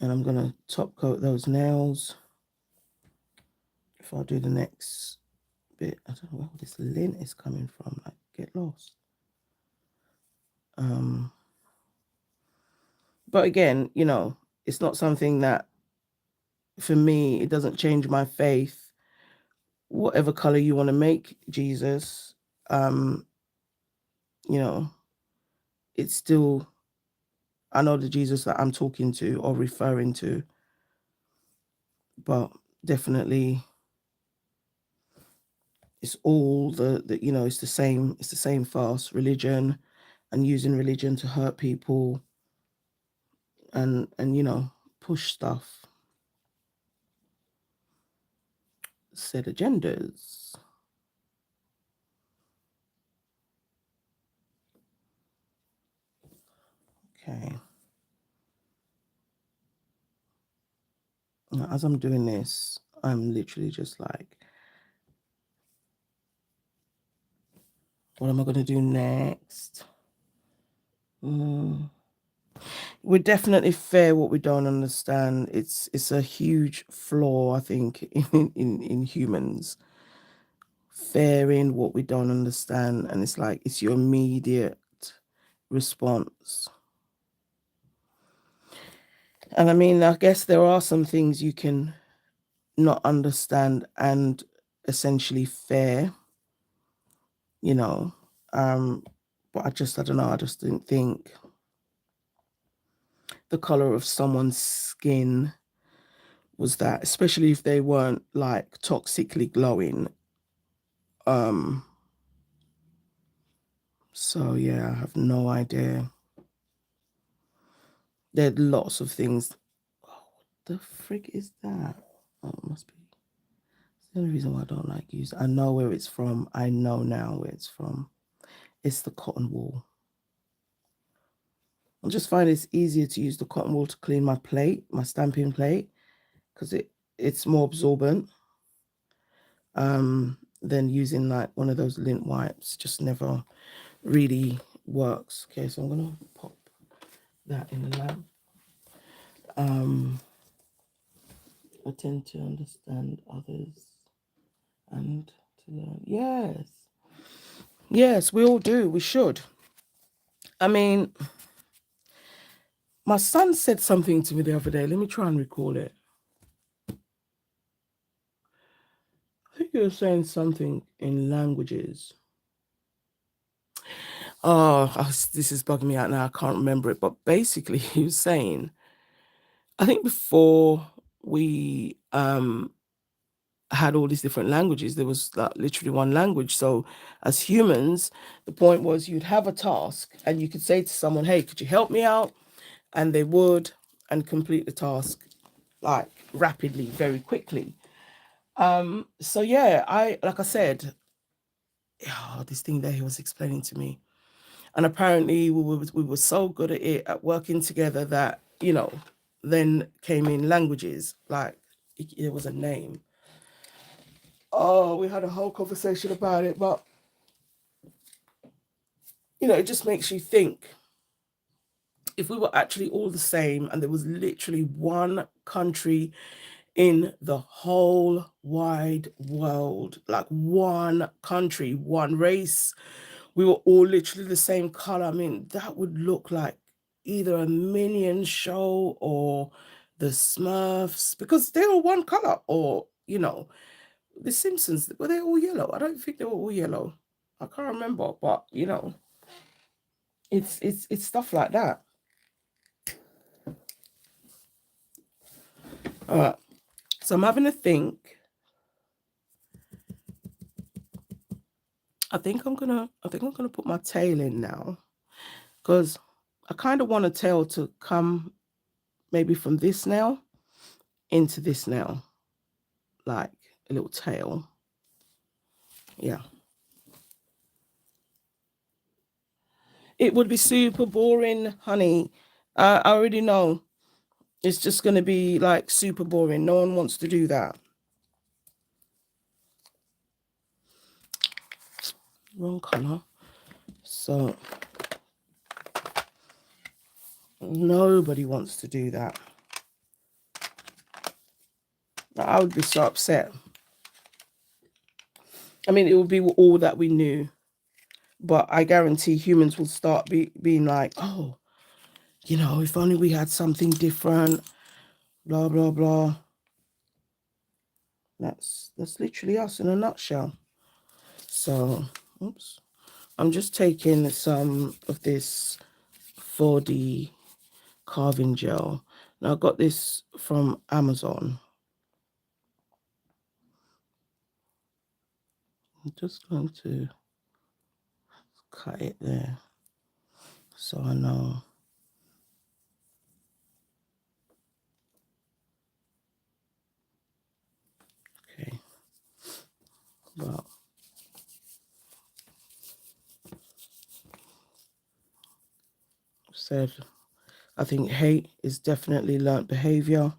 And I'm going to top coat those nails. If I do the next bit, I don't know where this lint is coming from. Like, get lost. But again, you know, it's not something that, for me, it doesn't change my faith. Whatever color you want to make Jesus, you know, it's still, I know the Jesus that I'm talking to or referring to, but definitely it's all the you know, it's the same farce, religion, and using religion to hurt people and you know, push stuff, set agendas. Okay. Now, as I'm doing this, I'm literally just like, what am I going to do next? We're definitely fair what we don't understand. It's a huge flaw, I think, in humans. Fairing what we don't understand, and it's like it's your immediate response. And I mean, I guess there are some things you can not understand and essentially fair, you know. But I don't know, I just didn't think the color of someone's skin was that, especially if they weren't like toxically glowing. So yeah, I have no idea. There are lots of things. Oh, what the frick is that? Oh, it must be. It's the only reason why I don't like use. I know where it's from. I know now where it's from. It's the cotton wool. I just find it's easier to use the cotton wool to clean my plate, my stamping plate, because it's more absorbent. Than using like one of those lint wipes. Just never really works. Okay, so I'm gonna pop that in the lamp. I tend to understand others and to learn. Yes, we all do. We should. I mean, my son said something to me the other day. Let me try and recall it. I think he was saying something in languages. Oh, this is bugging me out now. I can't remember it. But basically, he was saying, I think before we had all these different languages, there was like literally one language. So as humans, the point was you'd have a task and you could say to someone, hey, could you help me out? And they would, and complete the task like rapidly, very quickly. So yeah, like I said, this thing that he was explaining to me. And apparently we were so good at it, at working together, that, you know, then came in languages, like it was a name. Oh, we had a whole conversation about it, but you know, it just makes you think, if we were actually all the same and there was literally one country in the whole wide world, like one country, one race, we were all literally the same color. I mean, that would look like either a Minion show or the Smurfs, because they were one color, or, you know, the Simpsons, were they all yellow? I don't think they were all yellow. I can't remember, but you know, it's stuff like that. All right. So I'm having a think. I think I'm gonna put my tail in now, because I kind of want a tail to come maybe from this nail into this nail, like a little tail. Yeah. It would be super boring, honey. I already know. It's just going to be like super boring. No one wants to do that. Wrong color. So nobody wants to do that. I would be so upset. I mean, it would be all that we knew, but I guarantee humans will start being like, oh, if only we had something different, blah, blah, blah. That's literally us in a nutshell. So, oops. I'm just taking some of this 4D carving gel. Now I got this from Amazon. I'm just going to cut it there so I know. Okay. Well, said I think hate is definitely learnt behavior.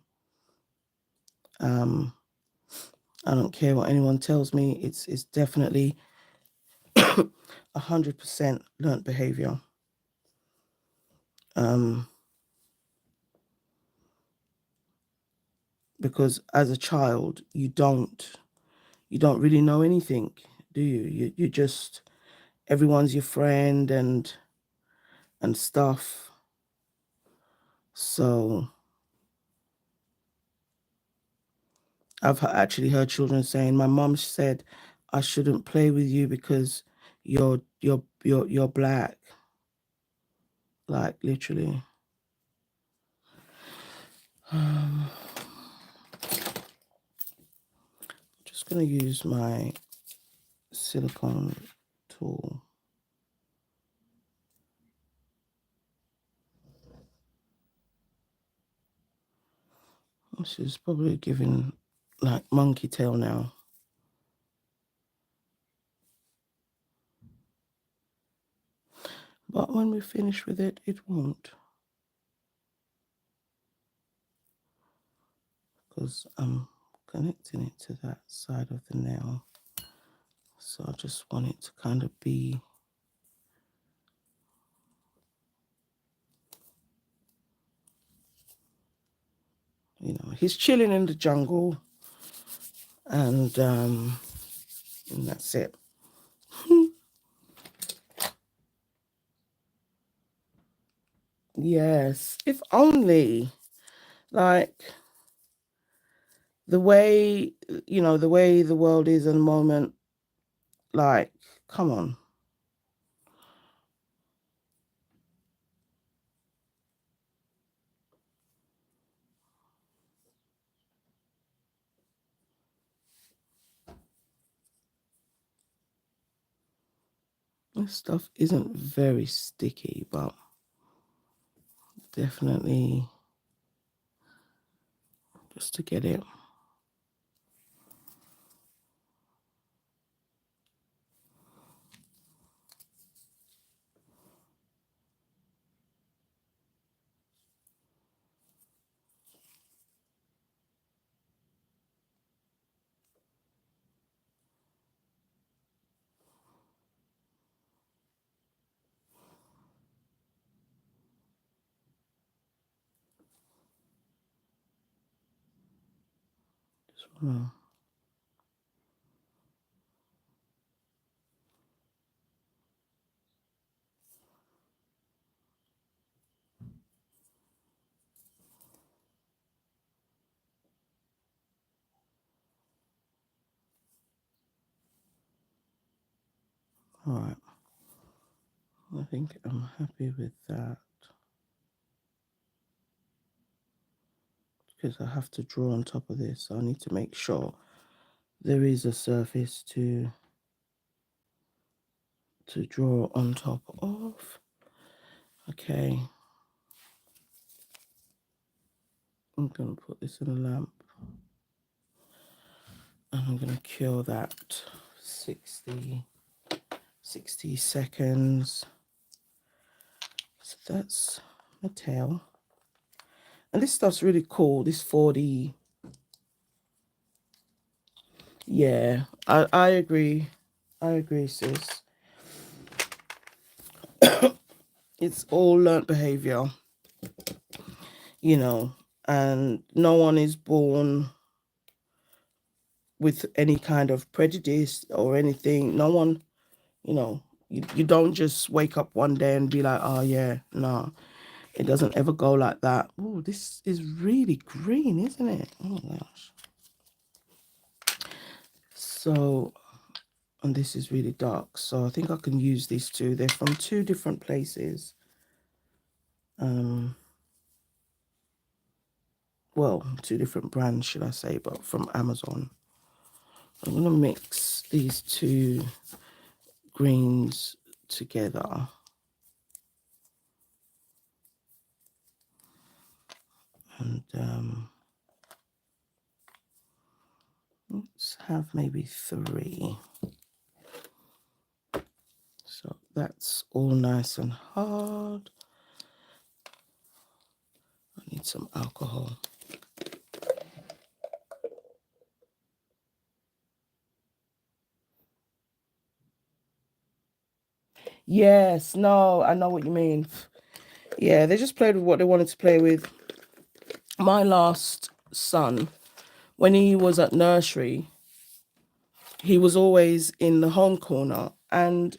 I don't care what anyone tells me. It's definitely 100% learnt behavior. Because as a child, you don't really know anything, do you? You just, everyone's your friend and stuff. So I've actually heard children saying, "My mom said I shouldn't play with you because you're black." Like literally. Just gonna use my silicone tool. This is probably giving like monkey tail now. But when we finish with it, it won't. Because I'm connecting it to that side of the nail. So I just want it to kind of be, he's chilling in the jungle, and that's it. Yes, if only, like, the way the world is in the moment, like, come on. This stuff isn't very sticky, but definitely just to get it. Just wanna, all right. I think I'm happy with that, because I have to draw on top of this. So I need to make sure there is a surface to to draw on top of. Okay. I'm going to put this in a lamp. And I'm going to cure that 60 seconds. So that's my tail. And this stuff's really cool. This 4D. Yeah, I agree. I agree, sis. It's all learnt behavior, you know, and no one is born with any kind of prejudice or anything. No one, you know, you don't just wake up one day and be like, oh yeah, no. It doesn't ever go like that. Oh, this is really green, isn't it? Oh my gosh. So, and this is really dark. So I think I can use these two. They're from two different places. Well, two different brands, should I say, but from Amazon. I'm going to mix these two greens together. And let's have maybe 3. So that's all nice and hard. I need some alcohol. Yes, no, I know what you mean. Yeah, they just played with what they wanted to play with. My last son, when he was at nursery, he was always in the home corner, and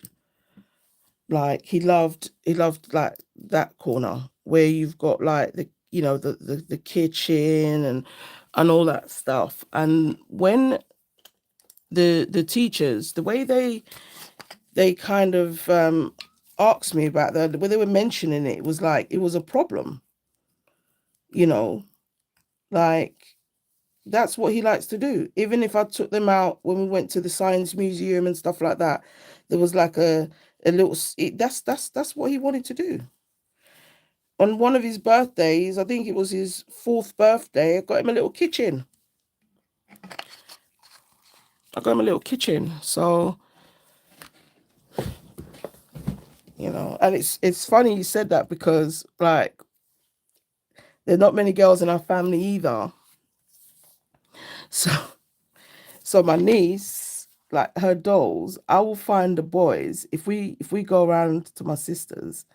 like he loved like that corner where you've got like the, you know, the kitchen and all that stuff. And when the teachers, the way they kind of asked me about that, when they were mentioning it, it was like it was a problem, you know, like that's what he likes to do. Even if I took them out when we went to the science museum and stuff like that, there was like a little, that's what he wanted to do. On one of his birthdays, I think it was his 4th birthday, I got him a little kitchen. So, you know, and it's funny you said that, because like there's not many girls in our family either. So my niece, like her dolls, I will find the boys, if we go around to my sisters,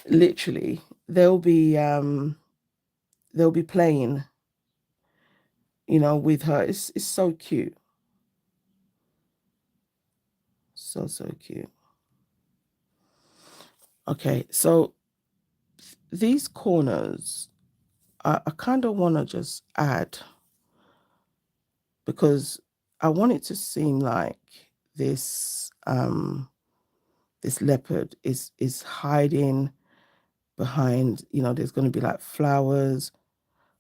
literally they'll be playing, you know, with her. It's so cute. So cute. Okay, so these corners, I kind of want to just add, because I want it to seem like this this leopard is hiding behind, you know, there's going to be like flowers.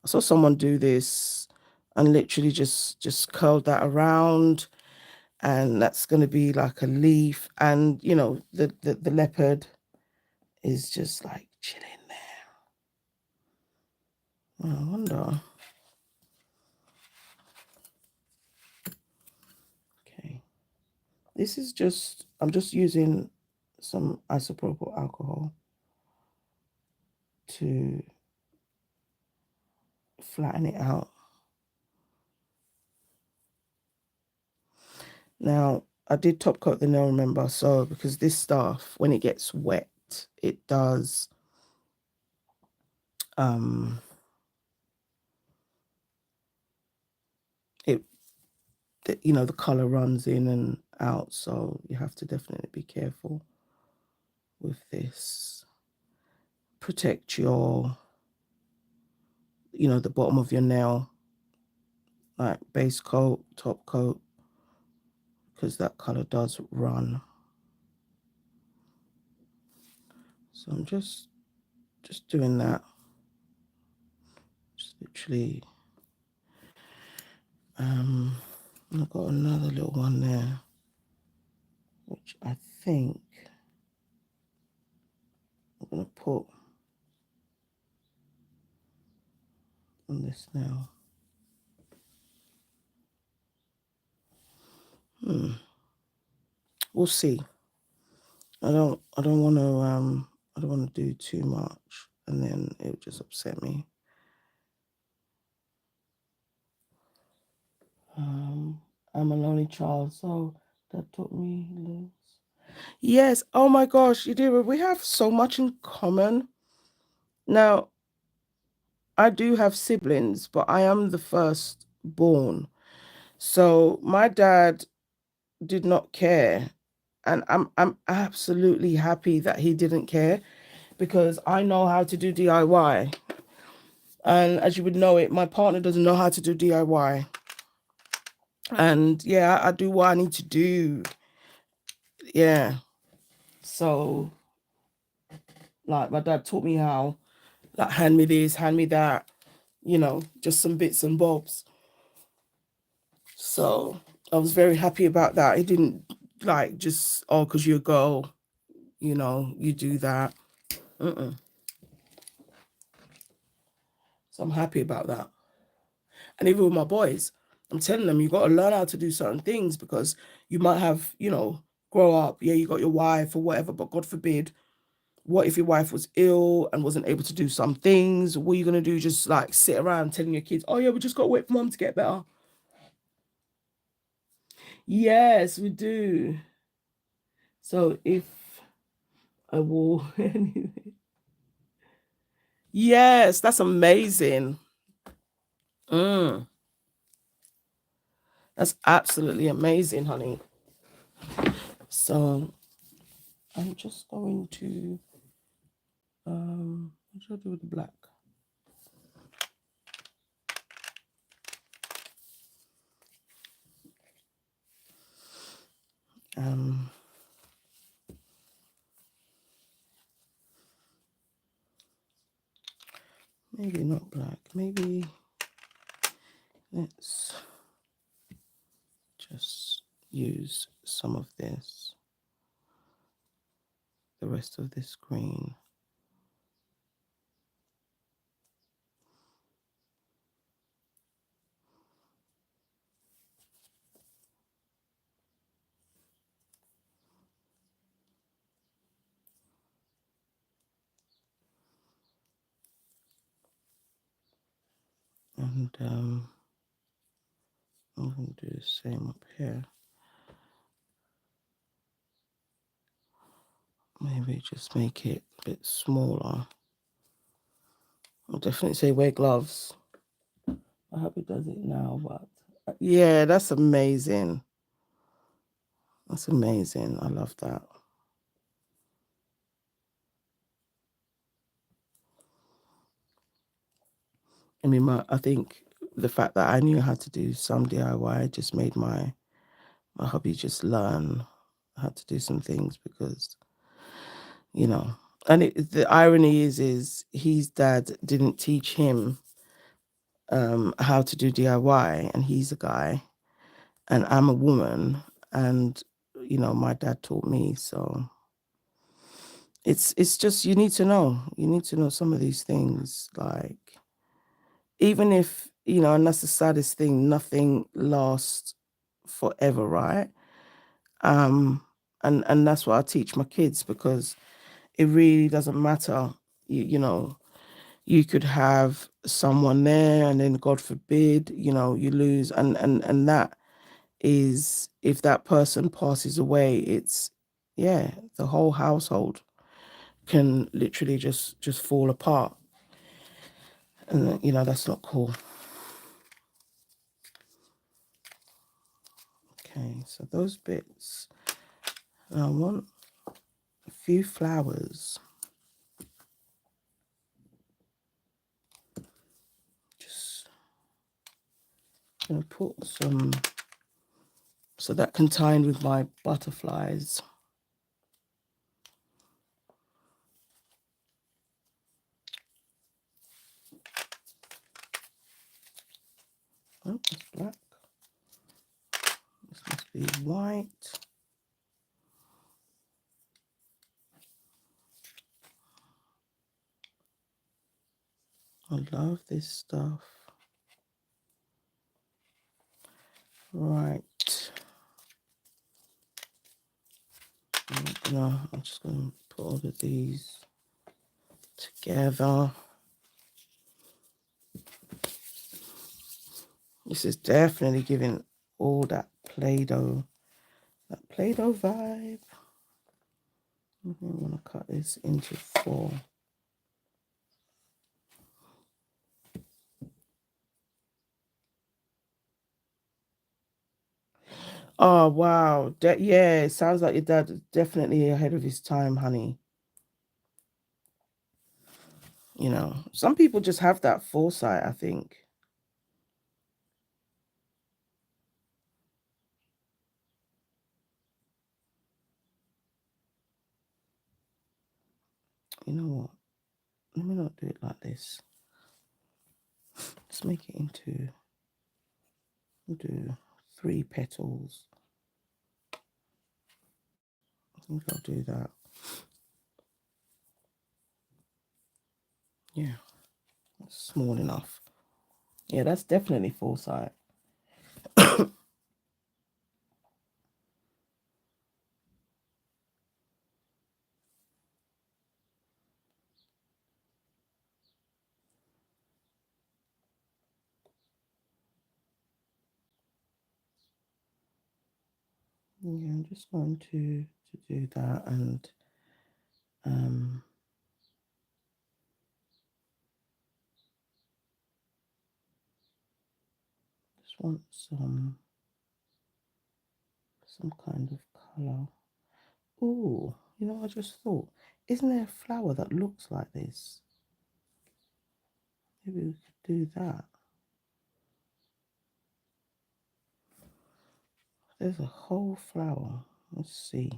I saw someone do this and literally just curled that around, and that's going to be like a leaf, and you know, the leopard is just like chilling there. I wonder. Okay, this is just, I'm just using some isopropyl alcohol to flatten it out. Now, I did top coat the nail, remember, so because this stuff, when it gets wet, it does it, you know, the color runs in and out, so you have to definitely be careful with this. Protect your, you know, the bottom of your nail, like base coat, top coat, because that color does run. So I'm just doing that. Just literally. I've got another little one there, which I think I'm going to put on this now. We'll see. I don't want to do too much and then it would just upset me. I'm a lonely child, so that taught me loads. Yes. Oh my gosh, Yadira, we have so much in common. Now, I do have siblings, but I am the first born. So my dad did not care. And I'm absolutely happy that he didn't care because I know how to do DIY. And as you would know it, my partner doesn't know how to do DIY. And yeah, I do what I need to do. Yeah. So, like, my dad taught me how, like, hand me this, hand me that, you know, just some bits and bobs. So I was very happy about that. He didn't, like, just, oh, because you're a girl, you know, you do that. So I'm happy about that. And even with my boys, I'm telling them, you got to learn how to do certain things because you might have, you know, grow up. Yeah, you got your wife or whatever, but God forbid, what if your wife was ill and wasn't able to do some things? What are you going to do? Just like sit around telling your kids, oh yeah, we just got to wait for mom to get better. Yes, we do. So if I will, yes, that's amazing. That's absolutely amazing, honey. So I'm just going to, what should I do with the black? Maybe not black. Maybe let's just use some of this, the rest of this green. And I'm going to do the same up here. Maybe just make it a bit smaller. I'll definitely say wear gloves. I hope it does it now, but yeah, that's amazing. That's amazing. I love that. I mean, I think the fact that I knew how to do some DIY just made my hubby just learn how to do some things because, you know, and the irony is his dad didn't teach him how to do DIY, and he's a guy, and I'm a woman, and you know, my dad taught me. So it's just you need to know some of these things, like even if you know, and that's the saddest thing, nothing lasts forever, right? And that's what I teach my kids because it really doesn't matter. You know, you could have someone there and then God forbid, you know, you lose and that is if that person passes away, it's yeah, the whole household can literally just fall apart. And you know, that's not cool. Okay, so those bits. And I want a few flowers. Just gonna put some so that can tie in with my butterflies. Oh, it's black. This must be white. I love this stuff. Right. I'm just going to put all of these together. This is definitely giving all that Play-Doh vibe. I'm going to cut this into 4. Oh, wow. Yeah, it sounds like your dad is definitely ahead of his time, honey. You know, some people just have that foresight, I think. You know what? Let me not do it like this. Let's make it into, we'll do 3 petals. I think I'll do that. Yeah, that's small enough. Yeah, that's definitely foresight. Yeah, I'm just going to do that, and just want some kind of color. Oh, you know, I just thought, isn't there a flower that looks like this? Maybe we could do that. There's a whole flower. Let's see.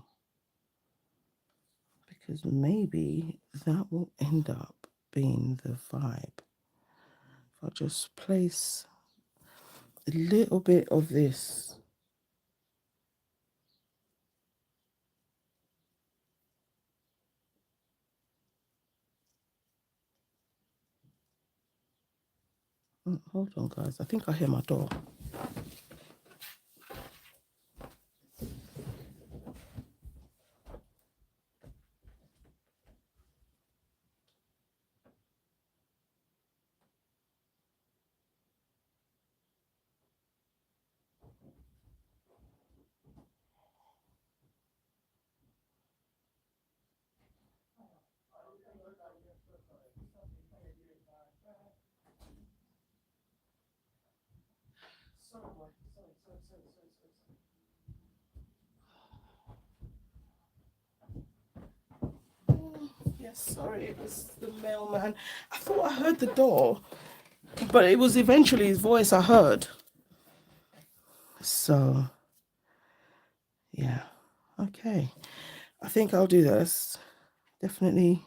Because maybe that will end up being the vibe. If I just place a little bit of this. Hold on, guys. I think I hear my door. Yes, sorry, it was the mailman. I thought I heard the door, but it was eventually his voice I heard. So, yeah. Okay. I think I'll do this. Definitely.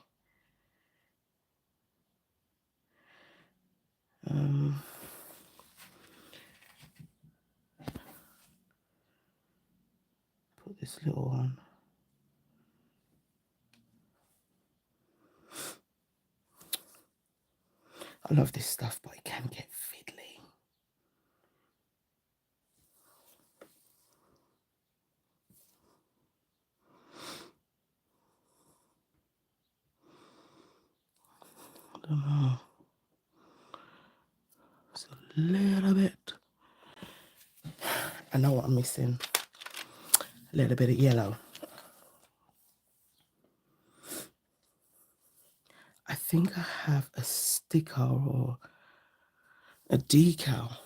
Put this little one. I love this stuff, but it can get fiddly. I don't know. It's a little bit. I know what I'm missing. A little bit of yellow. I think I have a sticker or a decal.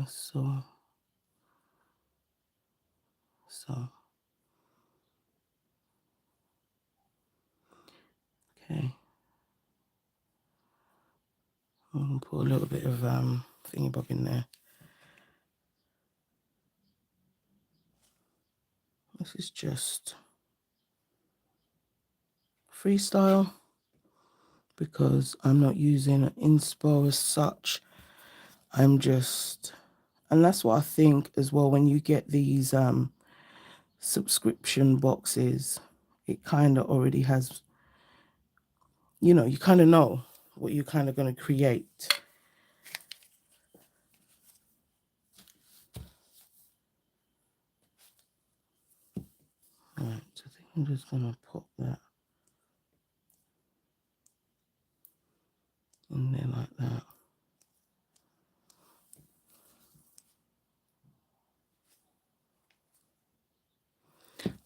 So. Okay. I'm gonna put a little bit of thingy bob in there. This is just freestyle because I'm not using an inspo as such. I'm just, and that's what I think as well, when you get these subscription boxes, it kind of already has you know, you kind of know what you're kind of going to create. Right, so I think I'm just going to put that in there like that.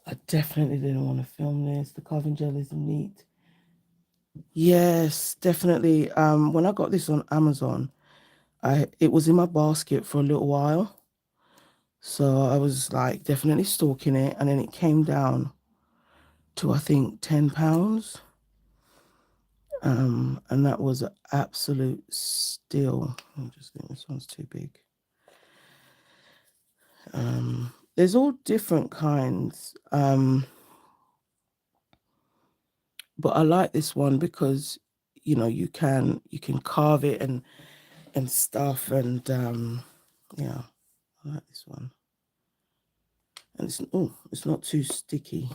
I definitely didn't want to film this. The carving gel is neat. Yes, definitely. When I got this on Amazon, it was in my basket for a little while. So I was like definitely stalking it, and then it came down to I think £10. And that was an absolute steal. I just think this one's too big. There's all different kinds. But I like this one because, you know, you can carve it and stuff, and yeah, I like this one. And it's not too sticky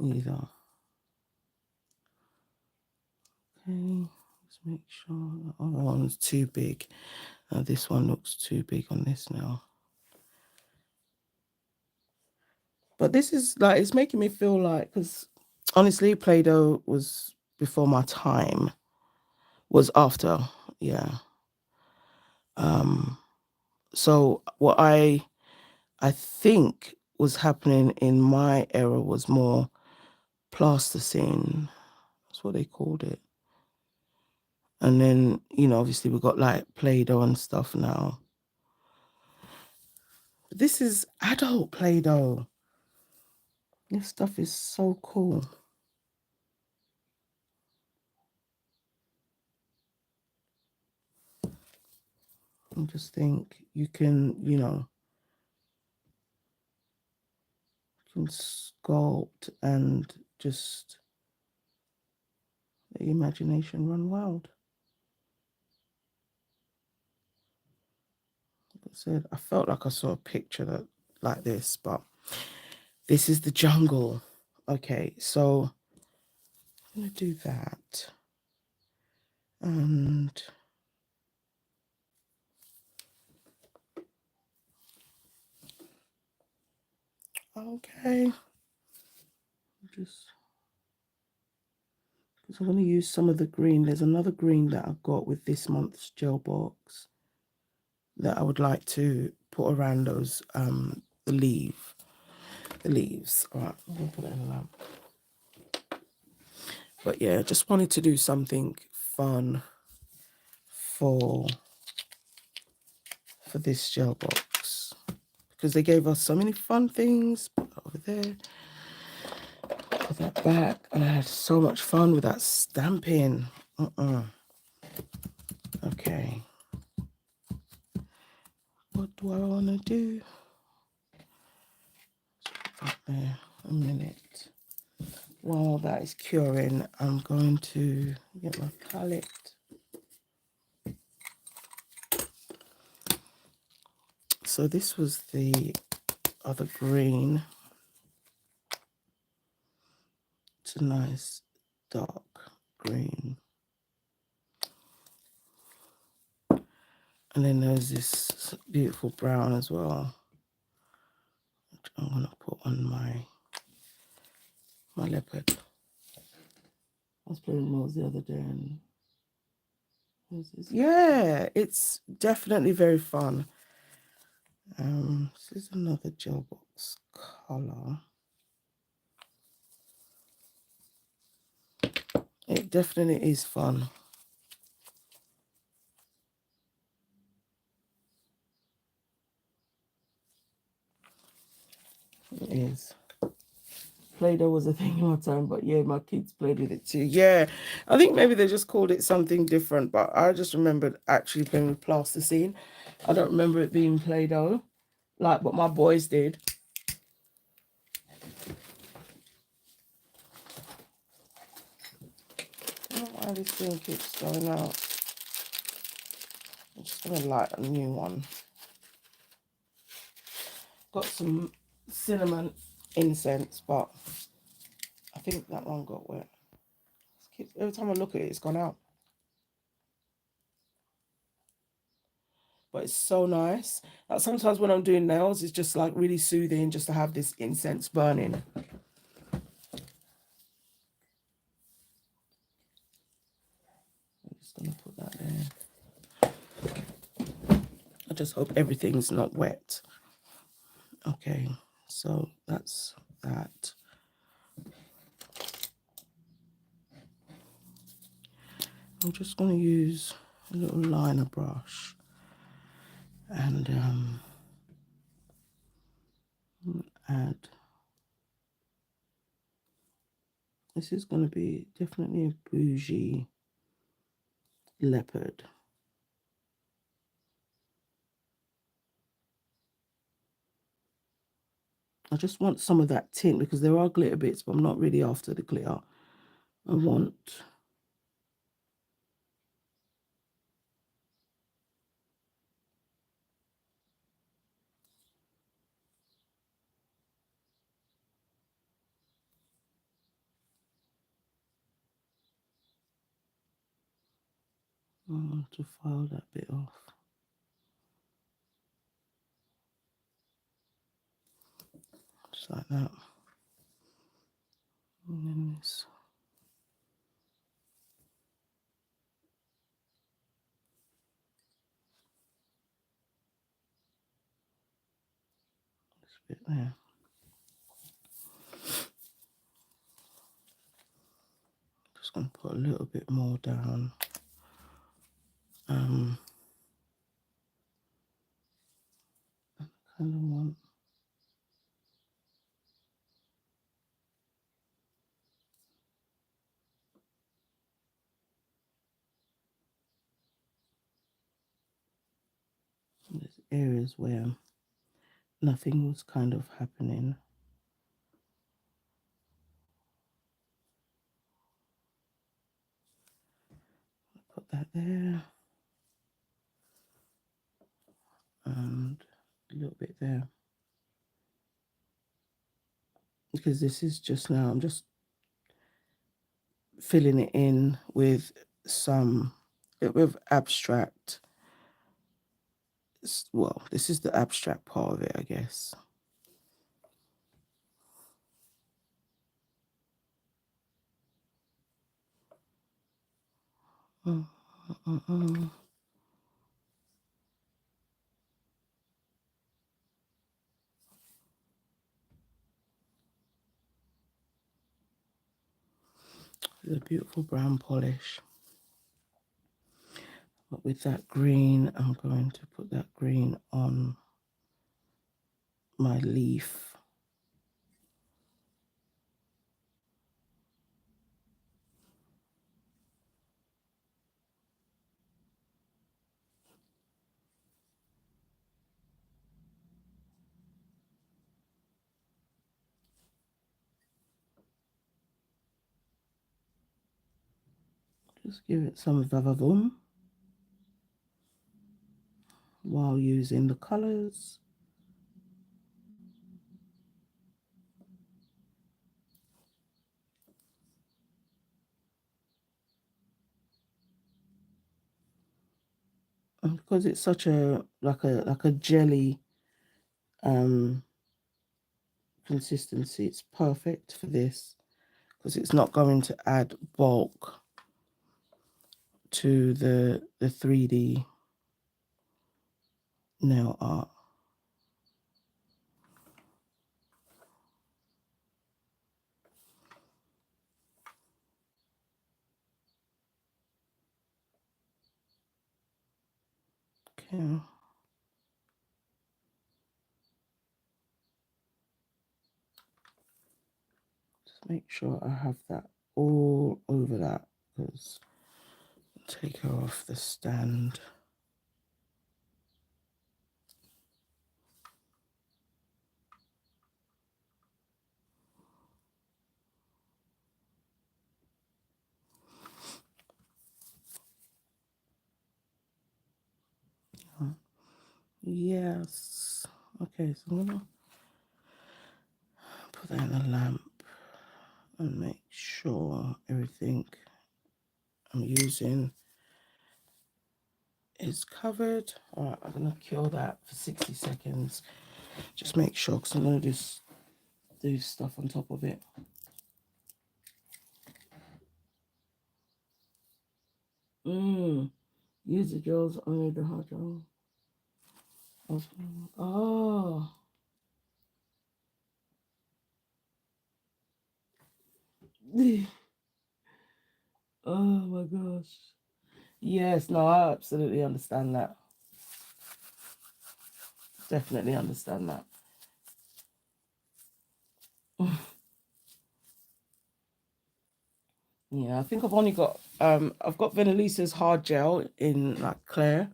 either. Okay, let's make sure the other one's too big. This one looks too big on this now. But this is like, it's making me feel like, because honestly, Play-Doh was before my time, was after, yeah. So what I think was happening in my era was more plasticine. That's what they called it. And then, you know, obviously we got like Play-Doh and stuff now. But this is adult Play-Doh. This stuff is so cool. I just think you can, you know, can sculpt and just let your imagination run wild. Like I said, I felt like I saw a picture that like this, but this is the jungle. Okay, so I'm gonna do that. And okay, just because I'm going to use some of the green. There's another green that I've got with this month's gel box that I would like to put around those the leaves. All right, I'm going to put it in a lamp. But yeah, just wanted to do something fun for this gel box because they gave us so many fun things. Put that over there. Put that back, and I had so much fun with that stamping. Okay. What do I want to do? Put that there a minute. While that is curing, I'm going to get my palette. So this was the other green. It's a nice dark green. And then there's this beautiful brown as well, which I'm going to put on my leopard. I was playing Moles the other day, and yeah, it's definitely very fun. This is another gel box color. It definitely is fun. It is. Play-Doh was a thing in my time, but yeah, my kids played with it too. Yeah, I think maybe they just called it something different, but I just remembered actually playing with plasticine. I don't remember it being Play-Doh, like what my boys did. I don't know why this thing keeps going out. I'm just going to light a new one. Got some cinnamon incense, but I think that one got wet. Every time I look at it, it's gone out. But it's so nice. Like sometimes when I'm doing nails, it's just like really soothing just to have this incense burning. I'm just gonna put that there. I just hope everything's not wet. Okay, so that's that. I'm just going to use a little liner brush and add. This is going to be definitely a bougie leopard. I just want some of that tint because there are glitter bits, but I'm not really after the glitter. I want to file that bit off. Just like that. And then this. This bit there. Just going to put a little bit more down. I kind of want there's areas where nothing was kind of happening. Put that there. And a little bit there. Because this is just now, I'm just filling it in with some, with abstract. Well, this is the abstract part of it, I guess. The beautiful brown polish. But with that green, I'm going to put that green on my leaf. Just give it some vavavoom while using the colors. And because it's such a like a jelly consistency, it's perfect for this because it's not going to add bulk to the 3D nail art. Okay. Just make sure I have that all over that because take her off the stand. Yes. Okay, so I'm gonna put that in the lamp and make sure everything I'm using is covered. All right, I'm going to cure that for 60 seconds. Just make sure, because I'm going to just do stuff on top of it. Use the gels only the hard gel. Oh. Oh my gosh. Yes, no, I absolutely understand that. Definitely understand that. Yeah, I think I've only got I've got Venelisa's hard gel in like clear,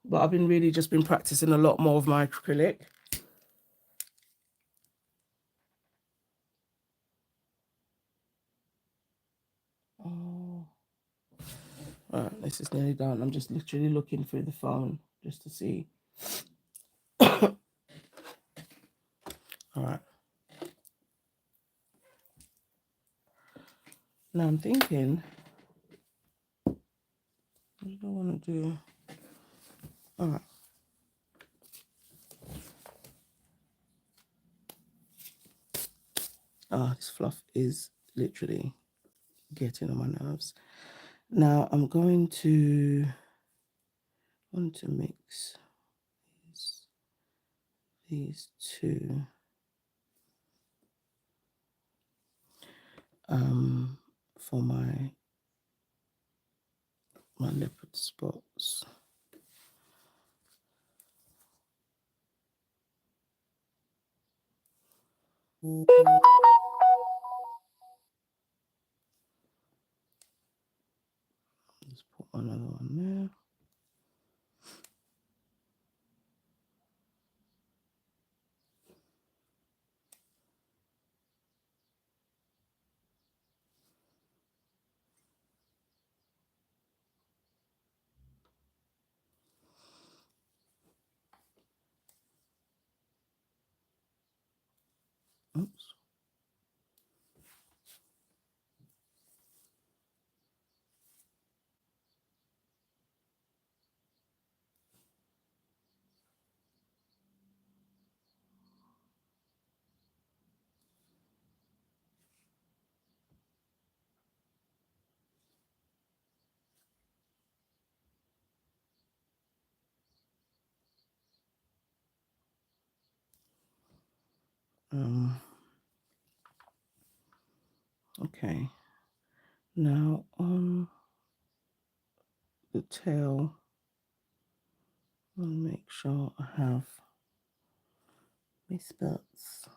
but I've been really just been practicing a lot more of my acrylic. Oh, all right, this is nearly done. I'm just literally looking through the phone just to see. All right. Now I'm thinking, what do I want to do? All right. This fluff is literally getting on my nerves. Now I'm going to want to mix these two for my leopard spots. Let's put another one there. Oops. Okay. Now on the tail, I'll make sure I have my spots.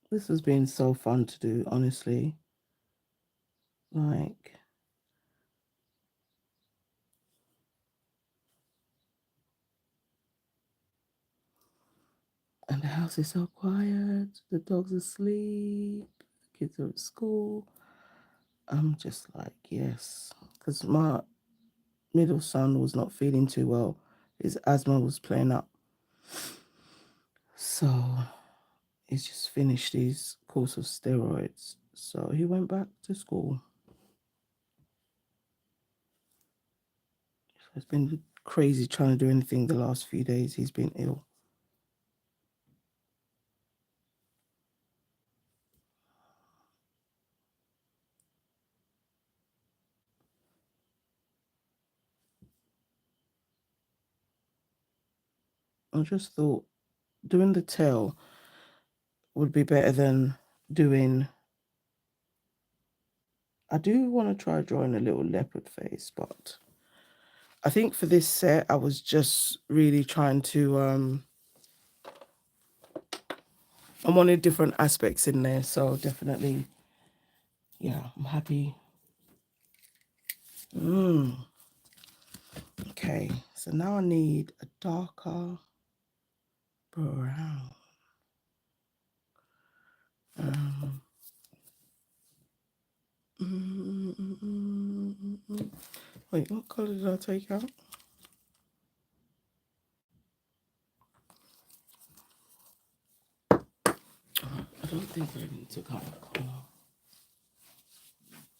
This has been so fun to do, honestly. Like, and the house is so quiet. The dog's asleep. The kids are at school. I'm just like, yes. Because my middle son was not feeling too well. His asthma was playing up. So he's just finished his course of steroids. So he went back to school. So it's been crazy trying to do anything the last few days. He's been ill. I just thought doing the tail would be better than doing. I do want to try drawing a little leopard face, but I think for this set, I was just really trying to, I wanted different aspects in there. So definitely, yeah, I'm happy. Okay, so now I need a darker brown. Wait, what color did I take out? think I need to cut my corner.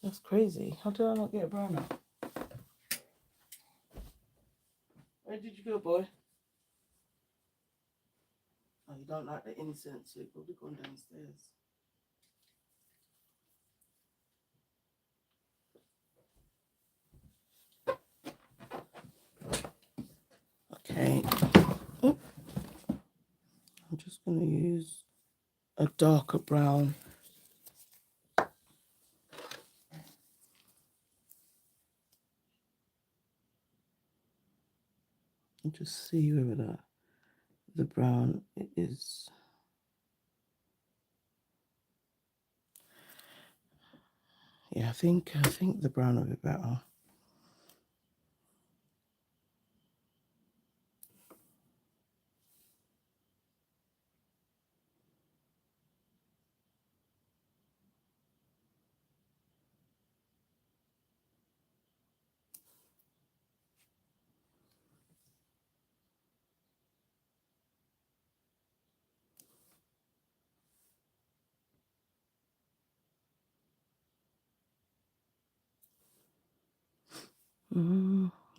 That's crazy. How did I not get a brown out? Where did you go, boy? Oh, you don't like the incense, so you've probably gone downstairs. Okay. Oh. I'm just going to use a darker brown. And just see whether the brown is. Yeah, I think the brown will be better.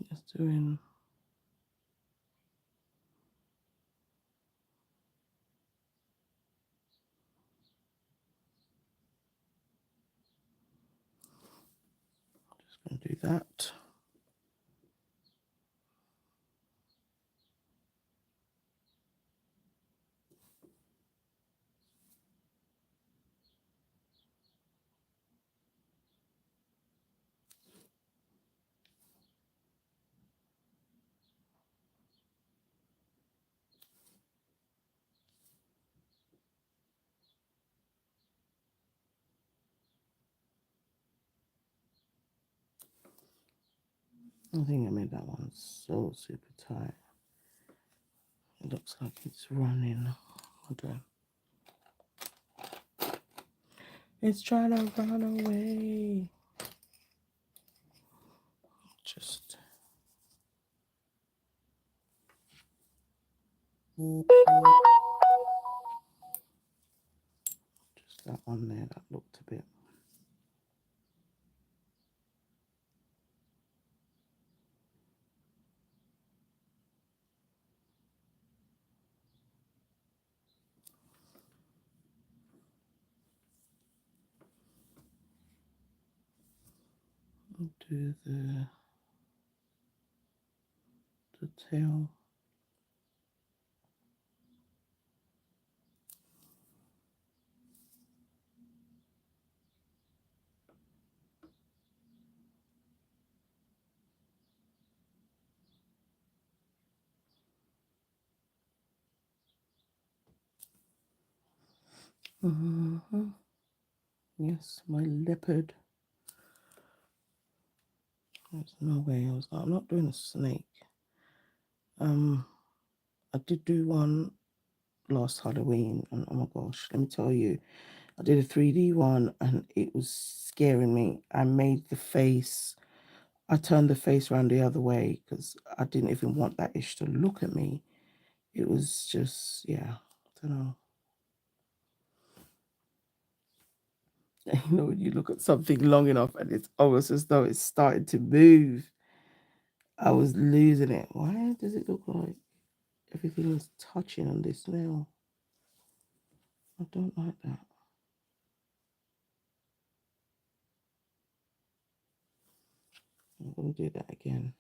Just doing. Just going to do that. I think I made that one so super tight. It looks like it's running. Okay. It's trying to run away. Just that one there that looked a bit. Do the tail. Yes, my leopard. There's no way I'm not doing a snake. I did do one last Halloween, and oh my gosh, let me tell you, I did a 3D one and it was scaring me. I made the face, I turned the face around the other way because I didn't even want that ish to look at me. It was just, yeah, I don't know. You know, when you look at something long enough and it's almost as though it's starting to move. I was losing it. Why does it look like everything is touching on this nail? I don't like that. I'm going to do that again.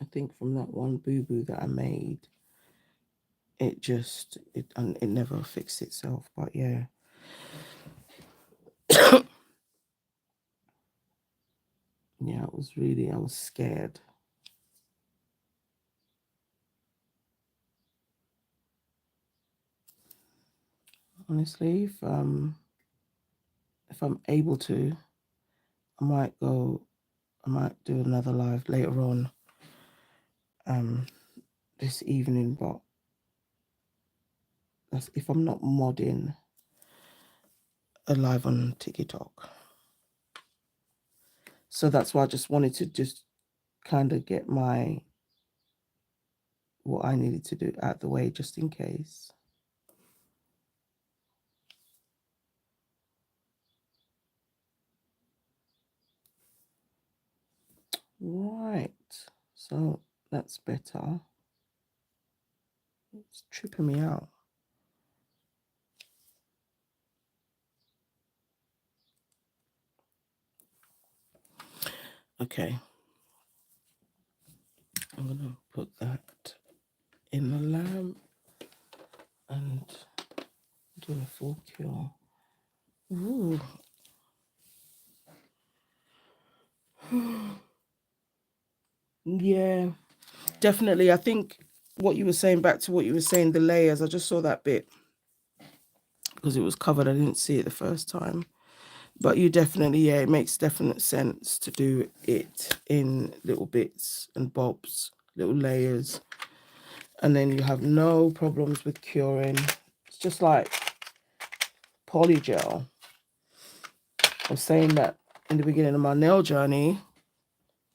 I think from that one boo-boo that I made, it never fixed itself. But yeah. Yeah, I was scared. Honestly, if I'm able to, I might do another live later on this evening, but that's if I'm not modding a live on TikTok. So that's why I just wanted to just kind of get my what I needed to do out the way just in case. Right, so that's better. It's tripping me out. Okay, I'm gonna put that in the lamp and do a full cure. Ooh. Yeah, definitely. I think what you were saying, back to what you were saying, the layers, I just saw that bit because it was covered. I didn't see it the first time. But you definitely, yeah, it makes definite sense to do it in little bits and bobs, little layers. And then you have no problems with curing. It's just like polygel. I was saying that in the beginning of my nail journey,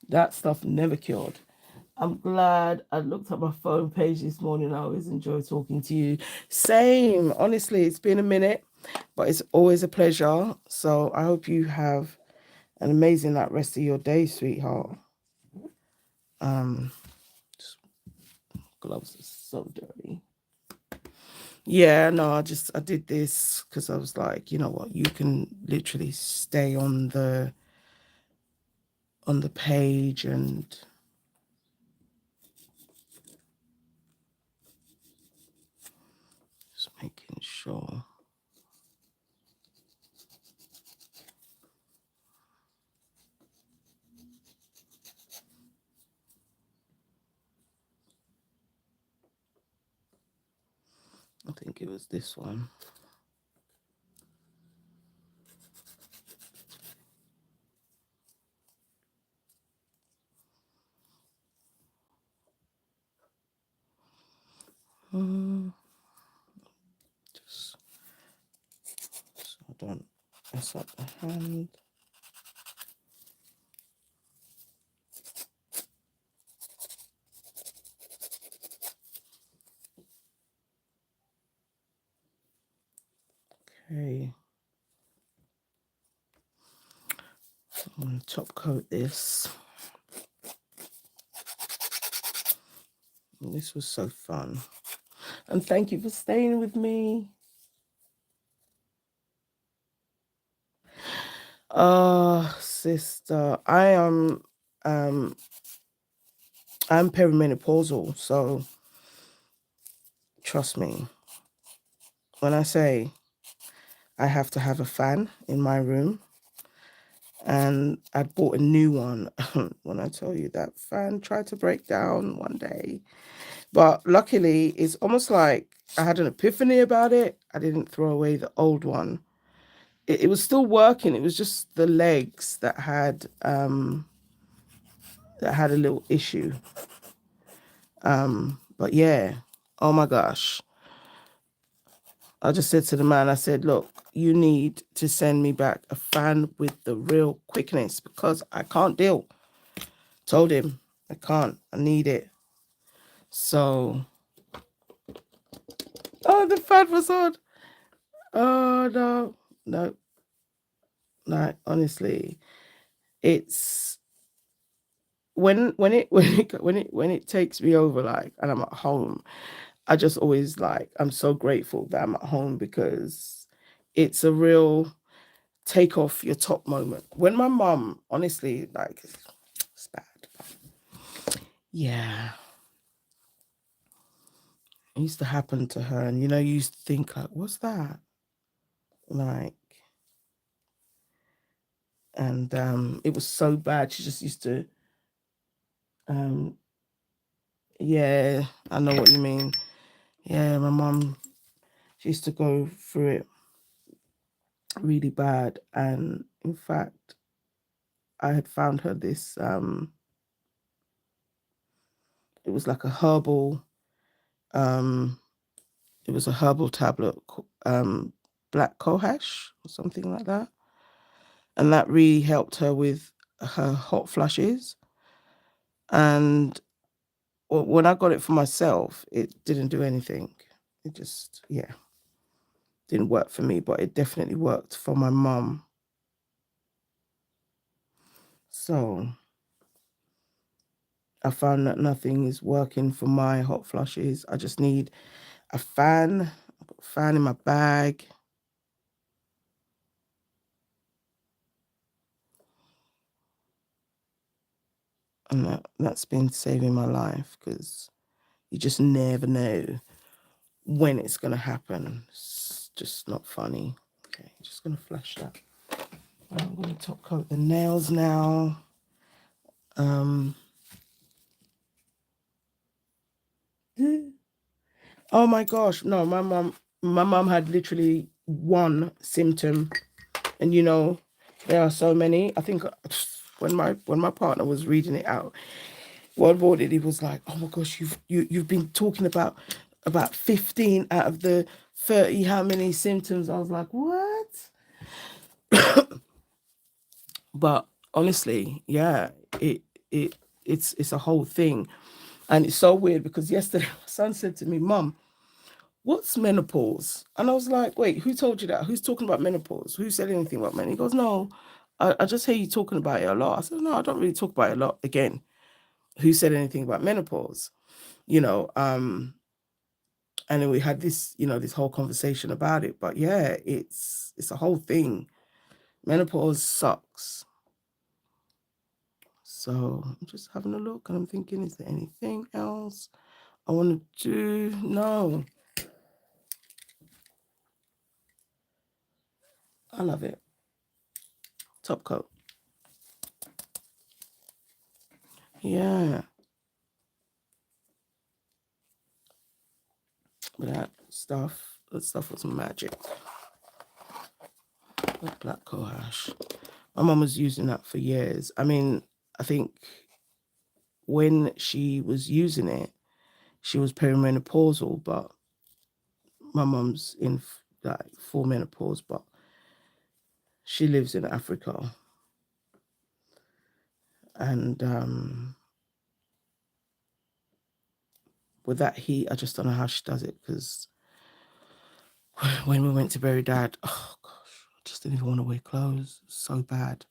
that stuff never cured. I'm glad I looked at my phone page this morning. I always enjoy talking to you. Same. Honestly, it's been a minute, but it's always a pleasure. So I hope you have an amazing rest of your day, sweetheart. Gloves are so dirty. Yeah, no, I did this because I was like, you know what, you can literally stay on the page and just making sure. I think it was this one. Just so I don't mess up the hand. Okay. I'm going to top coat this. And this was so fun. And thank you for staying with me. Sister, I'm perimenopausal, so trust me when I say I have to have a fan in my room. And I bought a new one. When I tell you that fan tried to break down one day, but luckily it's almost like I had an epiphany about it. I didn't throw away the old one. It was still working. It was just the legs that had a little issue. But yeah, oh my gosh. I just said to the man, I said, look, you need to send me back a fan with the real quickness because I can't deal. Told him, I can't. I need it. So, oh, the fan was on. Oh no. Honestly, it's when it takes me over, like, and I'm at home. I just always like, I'm so grateful that I'm at home because it's a real take off your top moment. When my mum, honestly, like, it's bad. Yeah. It used to happen to her, and you used to think like, what's that? Like, and it was so bad. She just used to yeah, I know what you mean. Yeah, my mum, she used to go through it really bad, and in fact I had found her this it was like a herbal it was a herbal tablet, black cohosh or something like that, and that really helped her with her hot flushes. And when I got it for myself, it didn't do anything. It just, yeah, didn't work for me, but it definitely worked for my mum. So I found that nothing is working for my hot flushes. I just need a fan. I've got a fan in my bag. And that's been saving my life, because you just never know when it's going to happen. It's just not funny. Okay, just going to flash that. I'm going to top coat the nails now. Oh my gosh, no, my mum had literally one symptom, and there are so many. I think when my partner was reading it out, what he was like, "Oh my gosh, you've been talking about 15 out of the 30 how many symptoms." I was like, "What?" But honestly, yeah, it's a whole thing. And it's so weird, because yesterday my son said to me, "Mum, what's menopause?" And I was like, "Wait, who told you that? Who's talking about menopause? Who said anything about menopause?" He goes, "No, I just hear you talking about it a lot." I said, "No, I don't really talk about it a lot." Again, who said anything about menopause? And then we had this, this whole conversation about it. But yeah, it's a whole thing. Menopause sucks. So I'm just having a look, and I'm thinking, is there anything else I want to do? No. I love it. Top coat. Yeah. But that stuff was magic. That black cohosh. My mum was using that for years. I mean, I think when she was using it, she was perimenopausal, but my mum's in like full menopause, but she lives in Africa. And with that heat, I just don't know how she does it, because when we went to bury Dad, oh gosh, I just didn't even want to wear clothes. So bad.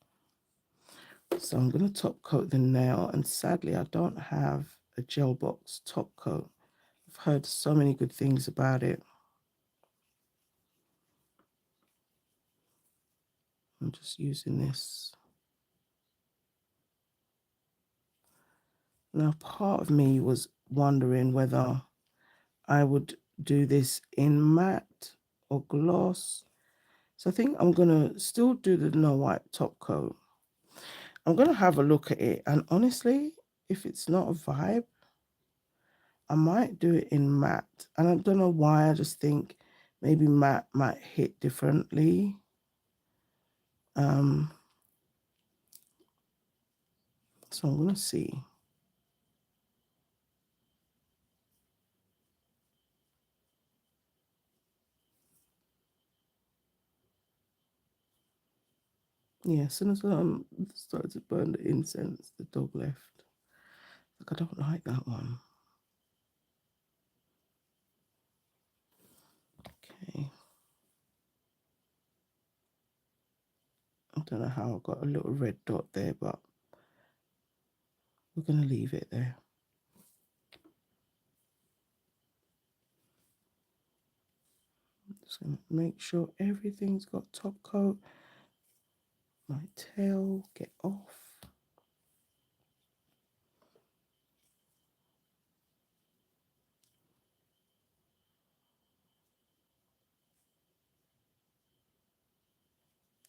So I'm going to top coat the nail, and sadly I don't have a gel box top coat. I've heard so many good things about it. I'm just using this. Now, part of me was wondering whether I would do this in matte or gloss. So I think I'm going to still do the no white top coat. I'm going to have a look at it. And honestly, if it's not a vibe, I might do it in matte. And I don't know why. I just think maybe matte might hit differently. So I'm going to see. Yeah, as soon as I started to burn the incense, the dog left. Like, I don't like that one. Okay. I don't know how I got a little red dot there, but we're going to leave it there. I'm just going to make sure everything's got top coat. My tail, get off.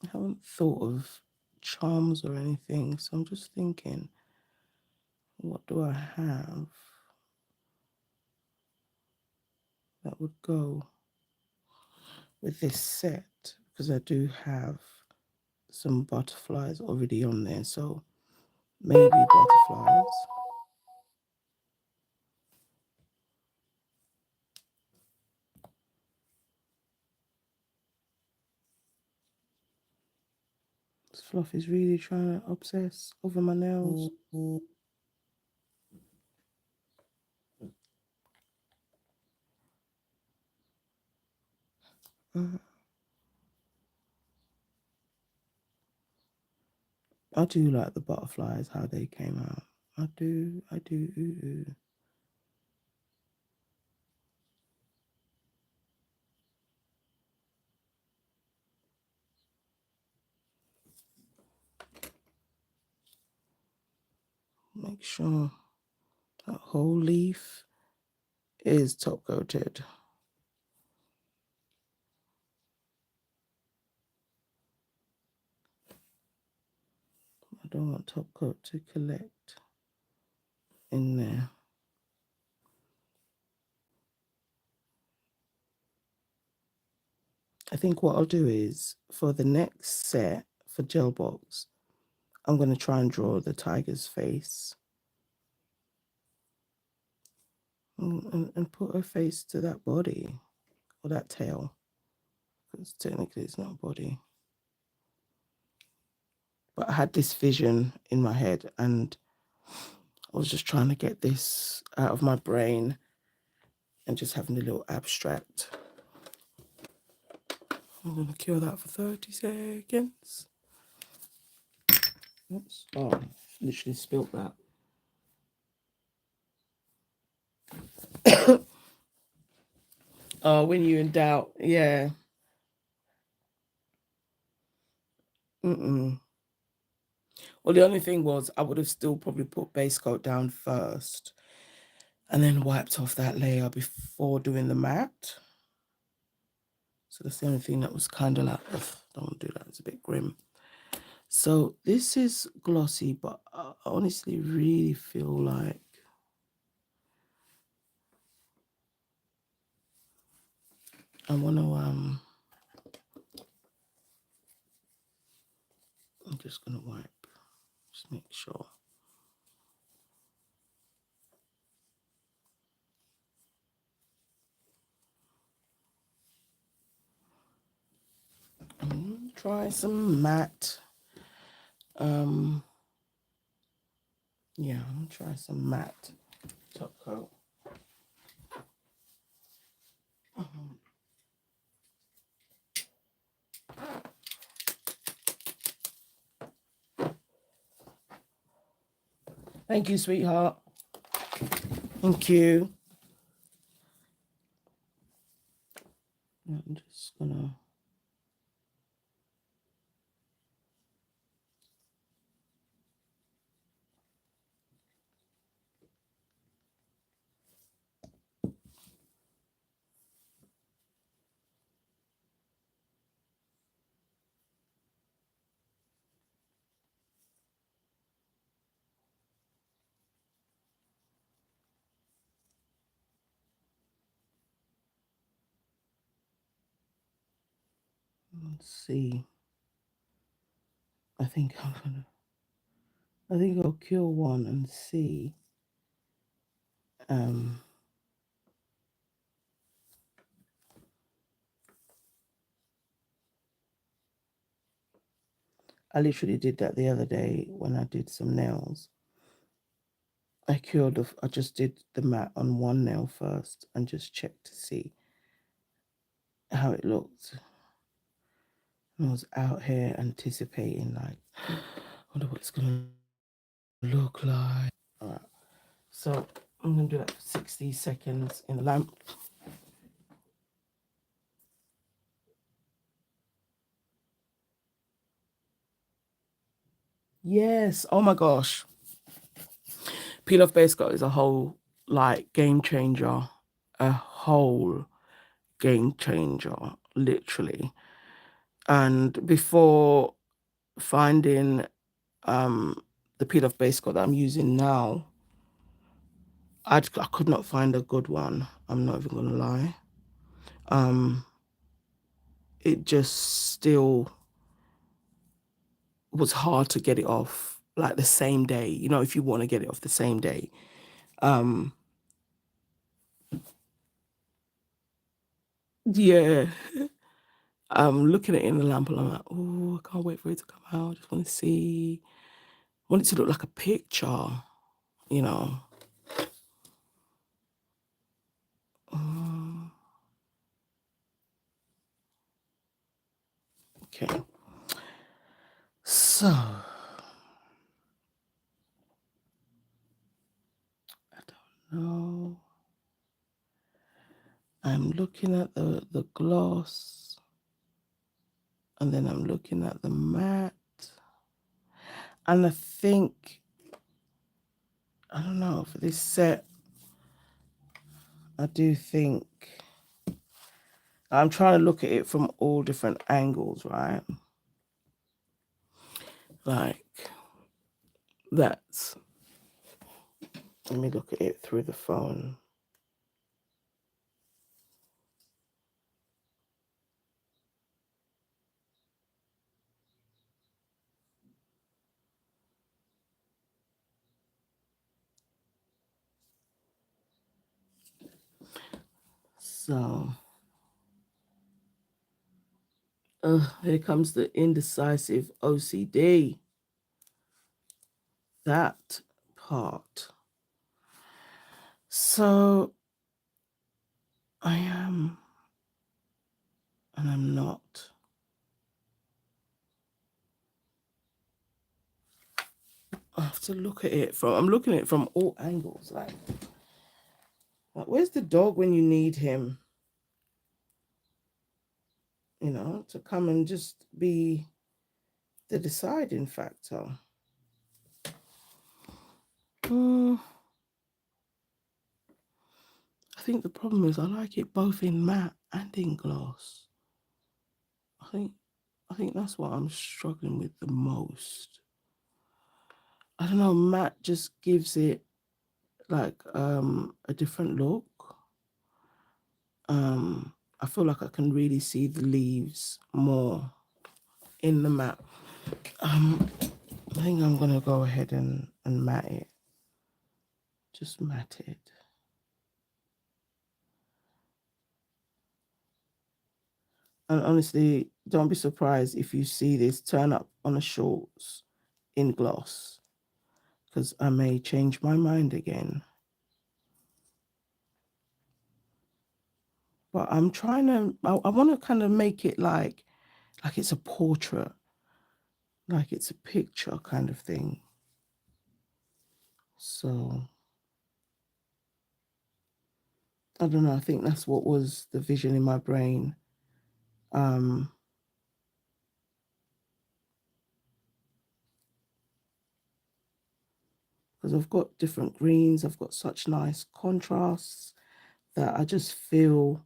I haven't thought of charms or anything, so I'm just thinking, what do I have that would go with this set? Because I do have some butterflies already on there, so maybe butterflies. This fluff is really trying to obsess over my nails. I do like the butterflies, how they came out. I do. Ooh. Make sure that whole leaf is top coated. I don't want top coat to collect in there. I think what I'll do is for the next set for gel box, I'm going to try and draw the tiger's face and put her face to that body or that tail, because technically it's not a body. But I had this vision in my head and I was just trying to get this out of my brain and just having a little abstract. I'm going to cure that for 30 seconds. Oops. Oh, literally spilled that. Oh, when you're in doubt, yeah. Well, the only thing was I would have still probably put base coat down first and then wiped off that layer before doing the matte. So that's the only thing that was kind of like, ugh, don't do that, it's a bit grim. So this is glossy, but I honestly really feel like I want to, I'm just going to wipe, just make sure. Try some matte. Yeah, I'm gonna try some matte top coat. Thank you, sweetheart. Thank you. I'm just gonna. Let's see. I think I'll kill one and see. I literally did that the other day when I did some nails. I just did the matte on one nail first and just checked to see how it looked. And I was out here anticipating, like, I wonder what it's gonna look like. All right, so I'm gonna do that for 60 seconds in the lamp. Yes, oh my gosh. Peel off base coat is a whole like game changer. A whole game changer, literally. And before finding the peel off base coat that I'm using now, I could not find a good one. I'm not even gonna lie. It just still was hard to get it off like the same day. You know, if you want to get it off the same day. Yeah. Looking at it in the lamp and I'm like, oh, I can't wait for it to come out. I just want to see. Want it to look like a picture, you know. Okay. So, I don't know. I'm looking at the gloss, and then I'm looking at the matte. And I think, I don't know, for this set, I do think, I'm trying to look at it from all different angles, right? Like, that's, let me look at it through the phone. So, here comes the indecisive OCD. That part. So, I am, and I'm not. I have to look at it from, I'm looking at it from all angles. Like where's the dog when you need him? You know, to come and just be the deciding factor. I think the problem is I like it both in matte and in gloss. I think that's what I'm struggling with the most. I don't know, matte just gives it like a different look. I feel like I can really see the leaves more in the matte. I think I'm gonna go ahead and matte it. Just matte it. And honestly, don't be surprised if you see this turn up on the shorts in gloss, because I may change my mind again. But I'm trying to, I want to kind of make it like it's a portrait, like it's a picture kind of thing. So, I don't know, I think that's what was the vision in my brain. Because I've got different greens, I've got such nice contrasts that I just feel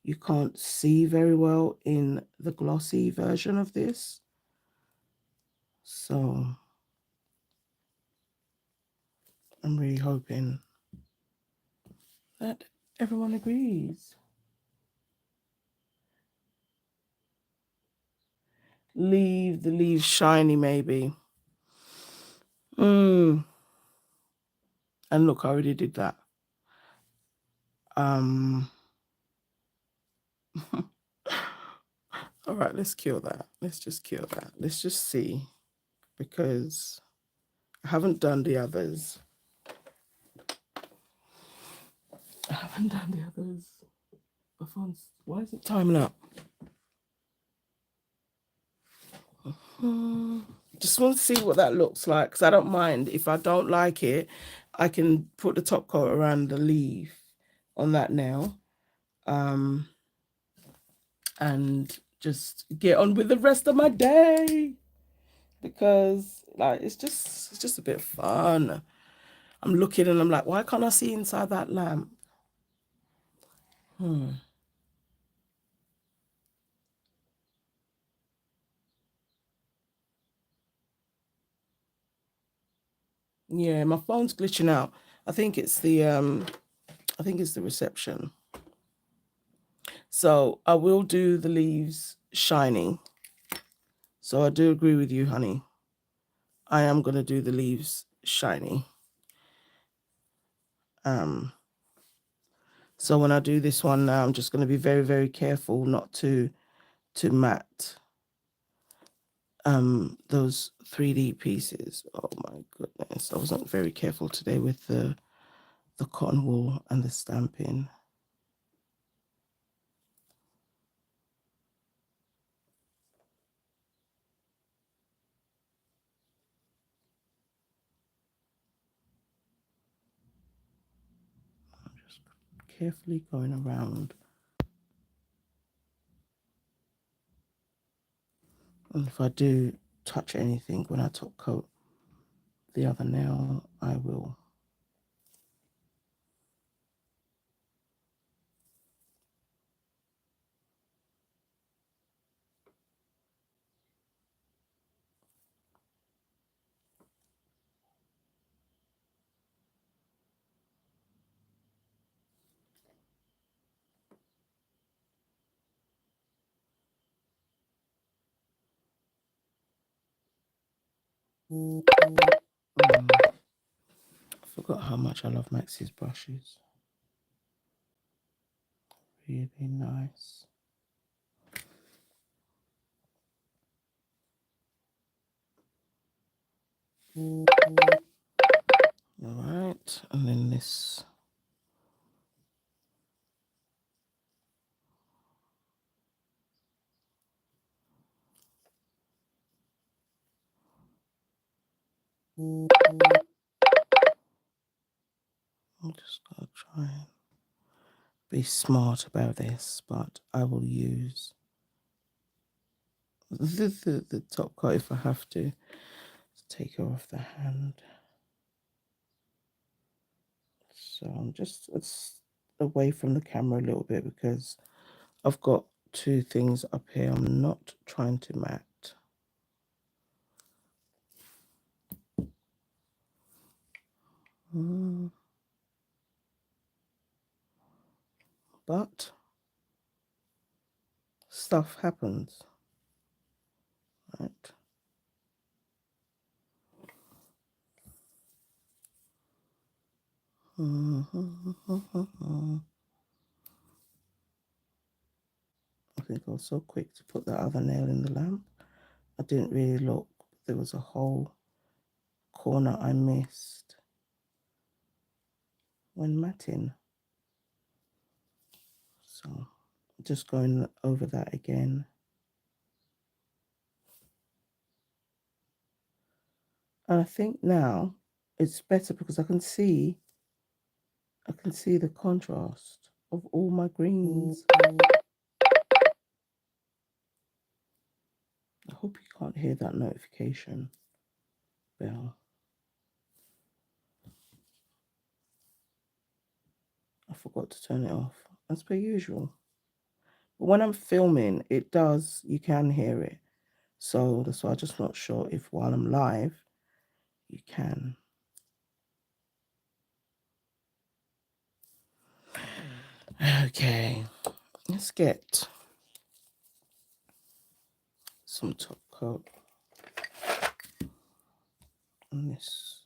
you can't see very well in the glossy version of this. So I'm really hoping that everyone agrees. Leave the leaves shiny, maybe. And look, I already did that. All right, let's kill that. Let's just kill that. Let's just see, because I haven't done the others. My phone's, why is it timing up? Just want to see what that looks like, because I don't mind. If I don't like it, I can put the top coat around the leaf on that nail. And just get on with the rest of my day, because like it's just a bit fun. I'm looking and I'm like, why can't I see inside that lamp? Yeah, my phone's glitching out. I think it's the reception. So I will do the leaves shiny. So I do agree with you, honey. I am gonna do the leaves shiny. So when I do this one now, I'm just gonna be very, very careful not to matte those 3D pieces. Oh my goodness, I wasn't very careful today with the cotton wool and the stamping. carefully going around. And if I do touch anything when I top coat the other nail, I will. I forgot how much I love Max's brushes. Really nice. All right, and then this. I'm just gonna try and be smart about this, but I will use the top coat if I have to take it off the hand. So I'm just away from the camera a little bit because I've got two things up here I'm not trying to mat. But stuff happens, right? I think I was so quick to put that other nail in the lamp. I didn't really look. There was a whole corner I missed when matting. So just going over that again. And I think now it's better because I can see the contrast of all my greens. I hope you can't hear that notification bell. I forgot to turn it off, as per usual. But when I'm filming, it does, you can hear it. So that's why I'm just not sure if while I'm live, you can. Okay, let's get some top coat on this.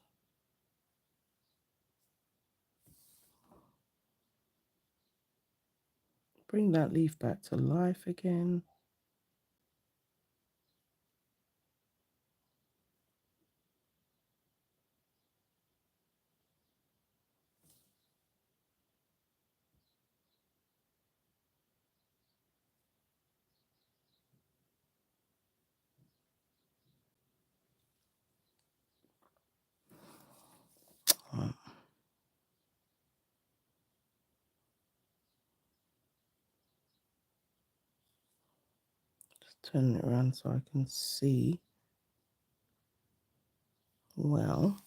Bring that leaf back to life again. Just turn it around so I can see well.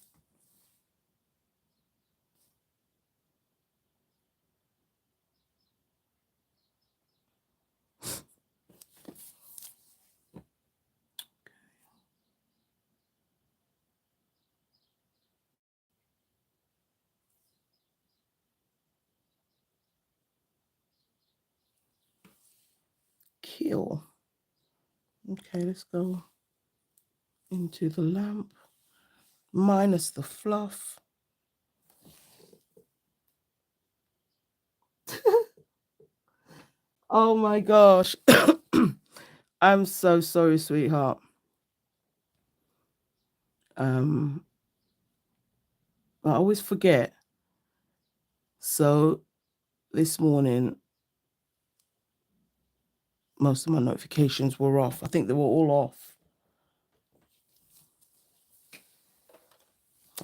Kill. Okay, let's go into the lamp, minus the fluff. Oh my gosh. I'm so sorry, sweetheart. I always forget. So this morning, most of my notifications were off. I think they were all off.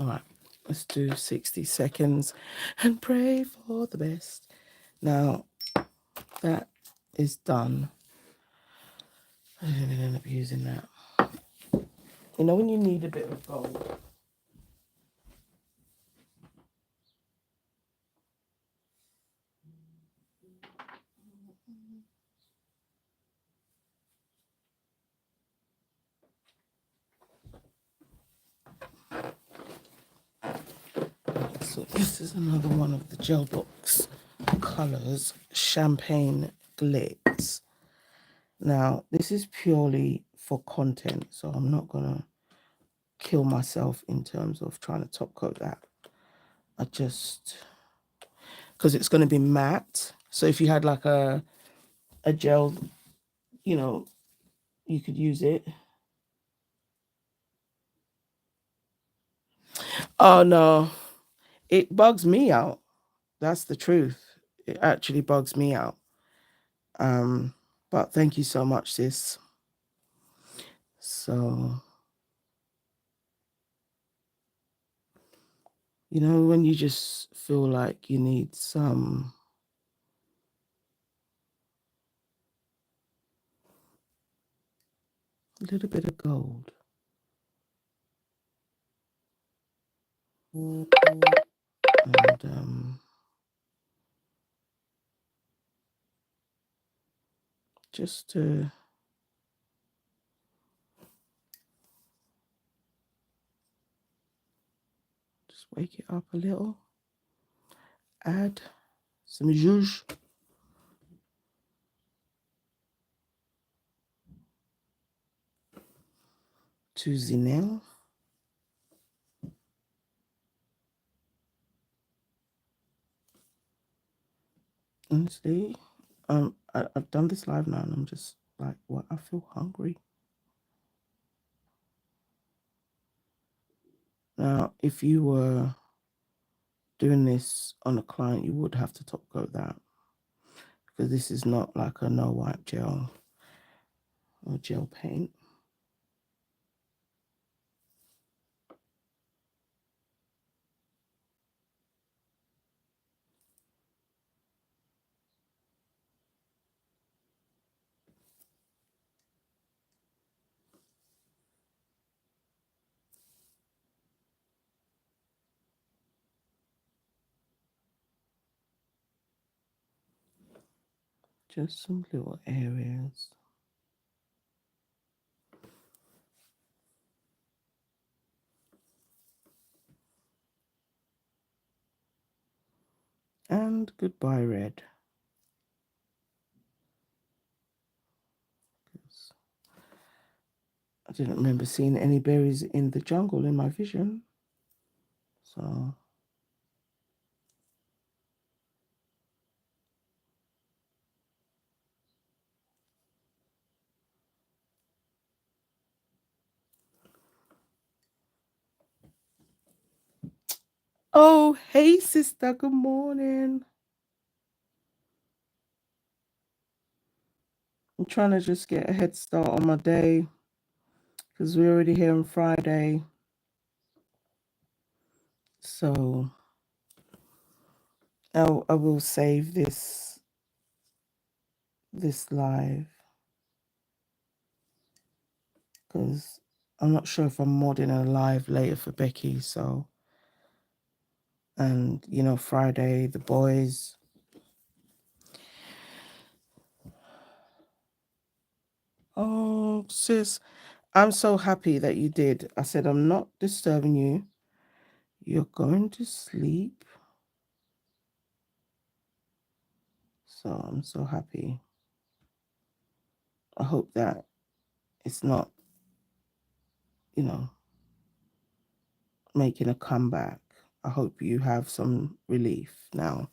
All right, let's do 60 seconds and pray for the best. Now that is done. I didn't end up using that. You know when you need a bit of gold. So this is another one of the Gel Box colors, Champagne Glitz. Now this is purely for content, so I'm not gonna kill myself in terms of trying to top coat that. I just, because it's going to be matte, so if you had like a gel, you know, you could use it. Oh no, it bugs me out. That's the truth. It actually bugs me out. But thank you so much, sis. So, you know, when you just feel like you need some a little bit of gold. And just to just wake it up a little. Add some zhuzh. To the nail. Honestly, I've done this live now and I'm just like, what? I feel hungry. Now, if you were doing this on a client, you would have to top coat that because this is not like a no wipe gel or gel paint. Just some little areas. And goodbye, red. I didn't remember seeing any berries in the jungle in my vision. So, oh, hey, sister, good morning. I'm trying to just get a head start on my day because we're already here on Friday. So I will save this live because I'm not sure if I'm modding a live later for Becky. So, and you know, Friday, the boys. Oh, sis, I'm so happy that you did. I said, I'm not disturbing you. You're going to sleep. So I'm so happy. I hope that it's not, you know, making a comeback. I hope you have some relief now.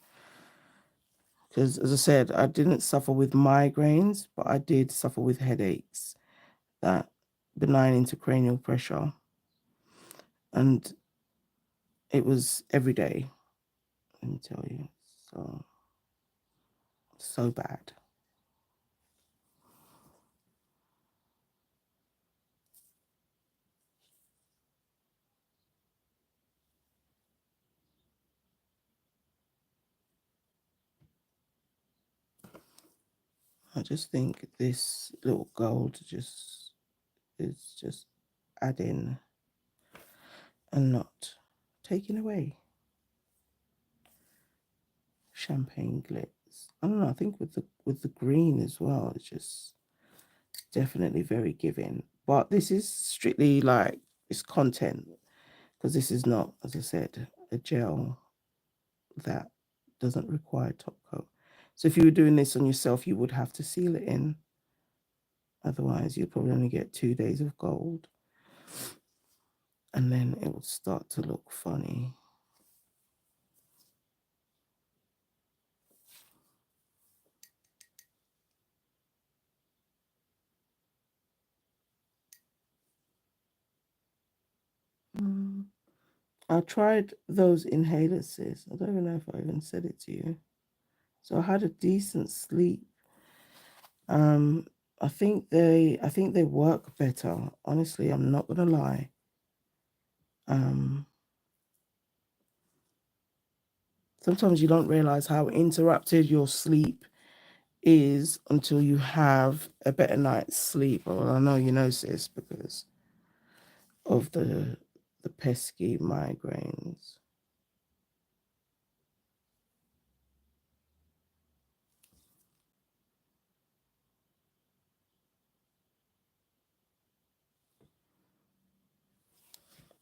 Because as I said, I didn't suffer with migraines, but I did suffer with headaches, that benign intracranial pressure. And it was every day, let me tell you. So bad. I just think this little gold is just adding and not taking away. Champagne glitz. I don't know. I think with the green as well, it's just definitely very giving. But this is strictly like it's content, because this is not, as I said, a gel that doesn't require top coat. So if you were doing this on yourself, you would have to seal it in. Otherwise, you'll probably only get 2 days of gold. And then it will start to look funny. I tried those inhalers, sis. I don't even know if I even said it to you. So I had a decent sleep. I think they work better. Honestly, I'm not gonna lie. Sometimes you don't realize how interrupted your sleep is until you have a better night's sleep. Well, I know you know, sis, because of the pesky migraines.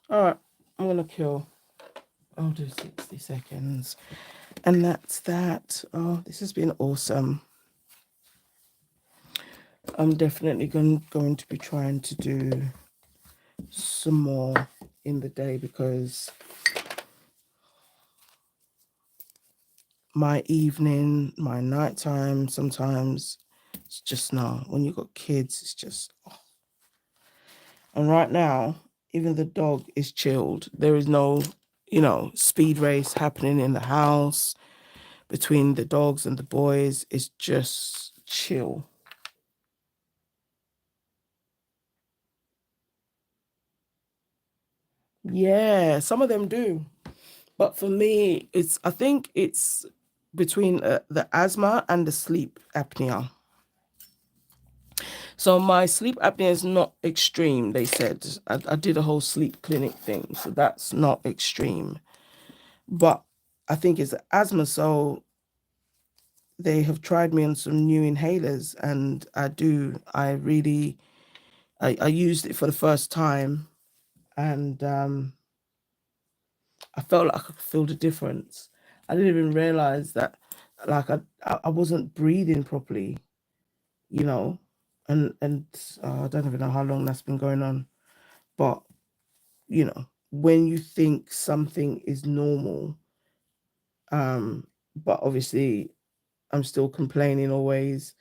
All right, I'm gonna kill. I'll do 60 seconds. And that's that. Oh, this has been awesome. I'm definitely going to be trying to do some more in the day, because my evening, my nighttime, sometimes it's just not. When you got kids, it's just. Oh. And right now, even the dog is chilled. There is no, speed race happening in the house between the dogs and the boys. It's just chill. Yeah, some of them do. But for me, I think it's between the asthma and the sleep apnea. So my sleep apnea is not extreme, they said. I did a whole sleep clinic thing, so that's not extreme. But I think it's asthma, so they have tried me on some new inhalers, and I used it for the first time, and I felt like I could feel the difference. I didn't even realize that, like, I wasn't breathing properly, you know, and I don't even know how long that's been going on, but when you think something is normal, but obviously I'm still complaining always,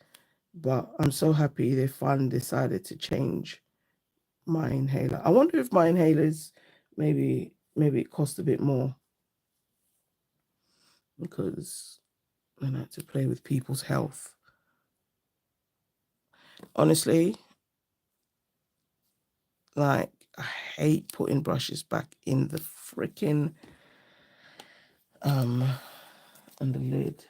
but I'm so happy they finally decided to change my inhaler. I wonder if my inhalers maybe it cost a bit more, because I had to play with people's health. Honestly, like, I hate putting brushes back in the freaking on the lid.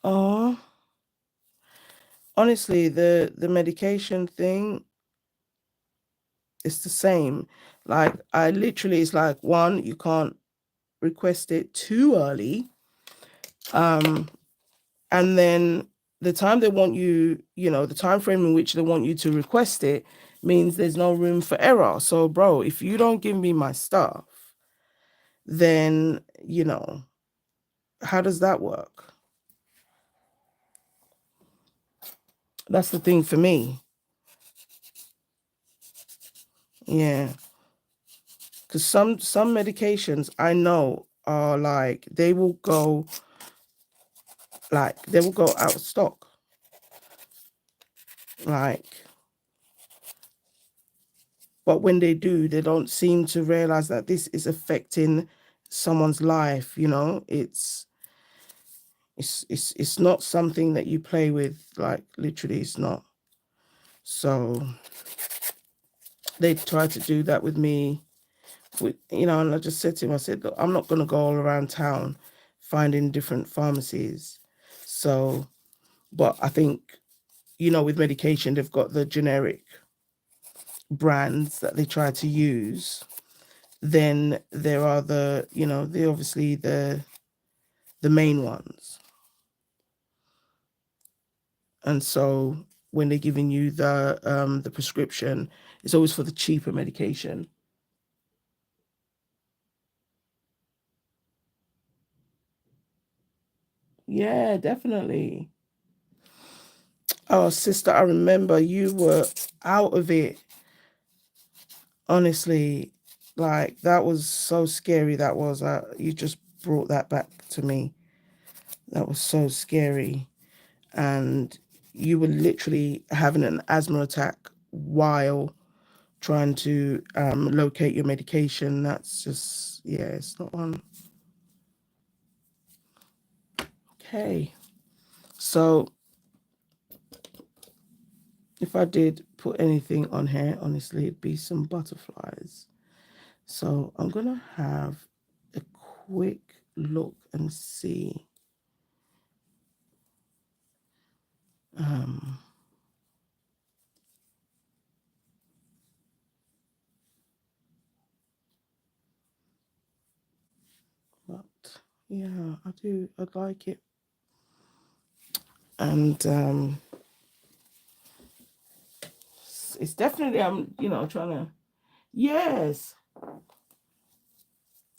Oh, honestly, the medication thing, it's the same. Like, I literally, it's like, one, you can't request it too early. And then the time they want you, the time frame in which they want you to request it means there's no room for error. So, bro, if you don't give me my stuff, then, how does that work? That's the thing for me. Yeah. Because some medications I know are like, they will go out of stock. Like, but when they do, they don't seem to realize that this is affecting someone's life. It's not something that you play with. Like, literally, it's not. So they tried to do that with me you know, and I just said to him, I said, look, I'm not going to go all around town finding different pharmacies. So, but I think, you know, with medication, they've got the generic brands that they try to use. Then there are the, you know, obviously the main ones. And so when they're giving you the prescription, it's always for the cheaper medication. Yeah, definitely. Oh, sister, I remember you were out of it. Honestly, like that was so scary. That was, you just brought that back to me. That was so scary. And you were literally having an asthma attack while trying to locate your medication. That's just, yeah, it's not one. Okay. So if I did put anything on here, honestly, it'd be some butterflies. So I'm going to have a quick look and see. But yeah, I like it. And it's definitely, I'm, you know, trying to, yes.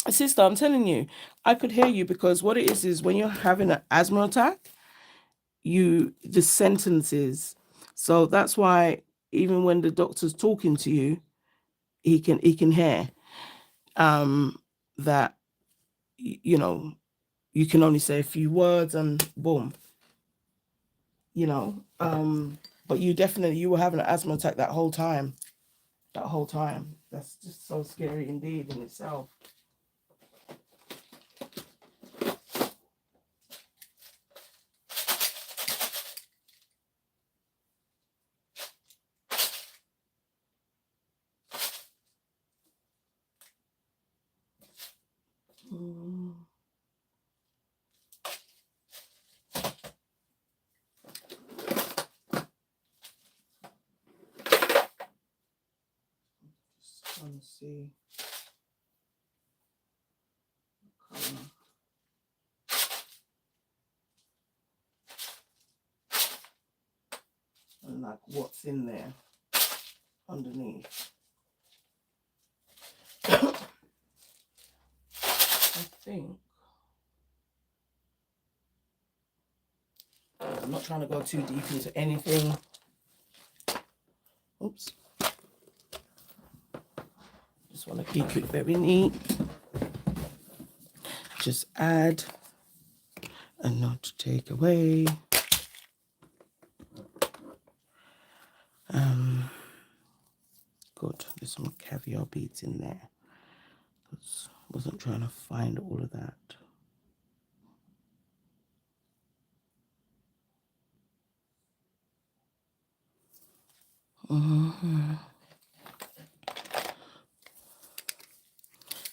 Sister, I'm telling you, I could hear you, because what it is when you're having an asthma attack, the sentences. So that's why even when the doctor's talking to you, he can hear that, you know, you can only say a few words and boom, you know. But you were having an asthma attack that whole time. That's just so scary indeed in itself. Just trying to see. And like what's in there underneath. I think I'm not trying to go too deep into anything. Oops. Just want to keep it very neat. Just add and not take away. Good. There's some caviar beads in there. I wasn't trying to find all of that.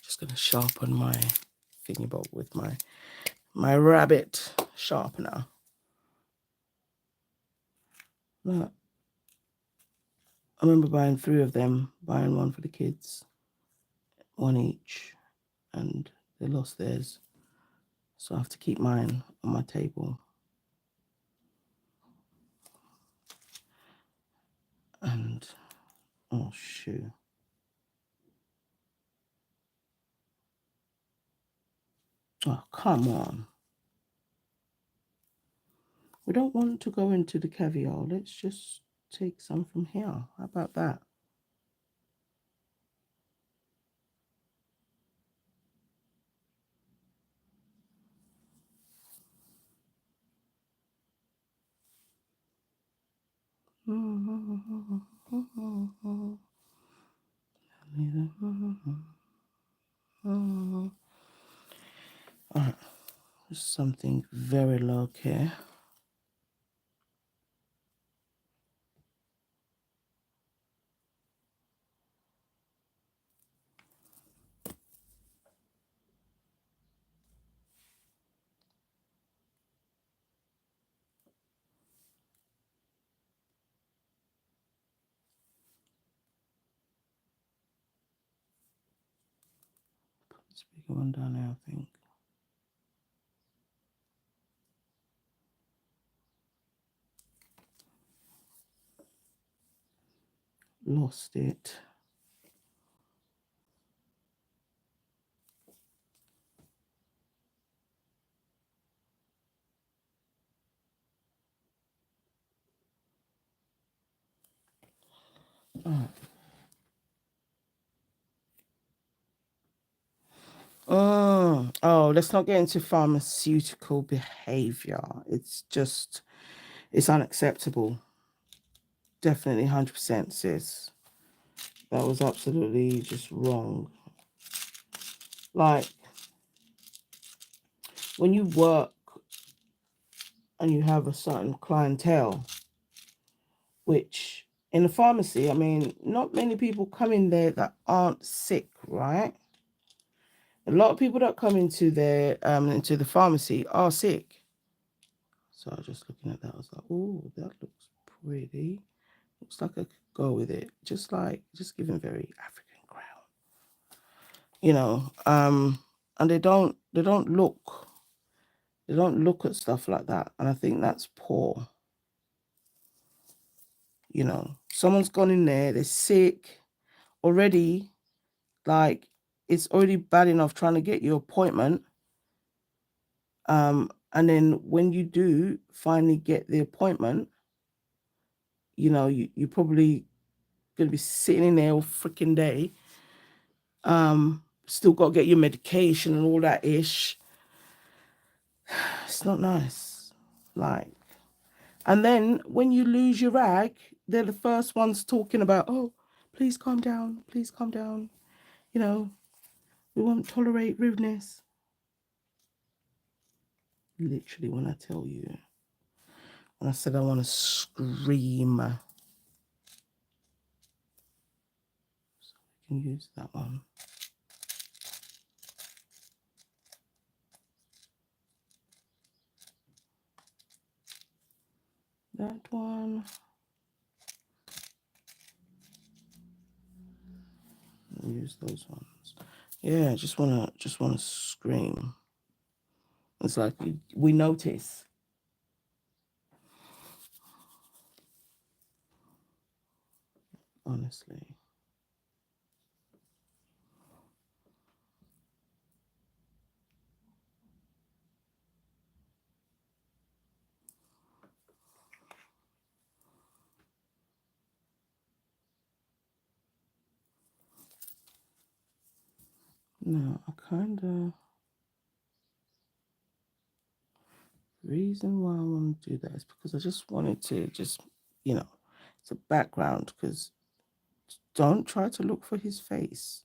Just gonna sharpen my thingy bob with my rabbit sharpener. Look. I remember buying 3 of them, buying one for the kids, one each, and they lost theirs. So I have to keep mine on my table. And, oh, shoot. Oh, come on. We don't want to go into the caviar. Let's just take some from here. How about that? All right, something very low here. Let's pick one down there, I think. Lost it. Oh, let's not get into pharmaceutical behavior. It's just, it's unacceptable. Definitely 100%, sis. That was absolutely just wrong. Like, when you work and you have a certain clientele, which in the pharmacy, I mean, not many people come in there that aren't sick, right? A lot of people that come into the pharmacy are sick. So I was just looking at that, I was like, oh, that looks pretty. Looks like I could go with it. Just giving very African crown. You know, and they don't look at stuff like that. And I think that's poor. You know, someone's gone in there, they're sick already, like it's already bad enough trying to get your appointment. And then when you do finally get the appointment, you know, you're probably gonna be sitting in there all freaking day. Still got to get your medication and all that ish. It's not nice. Like, and then when you lose your rag, they're the first ones talking about, oh, please calm down, please calm down. You know, we won't tolerate rudeness. Literally, when I tell you, when I said I want to scream, so we can use that one. That one. I'll use those ones. Yeah, just wanna scream. It's like we notice. Honestly. No, I kind of, reason why I want to do that is because I just wanted to just, you know, it's a background, because don't try to look for his face.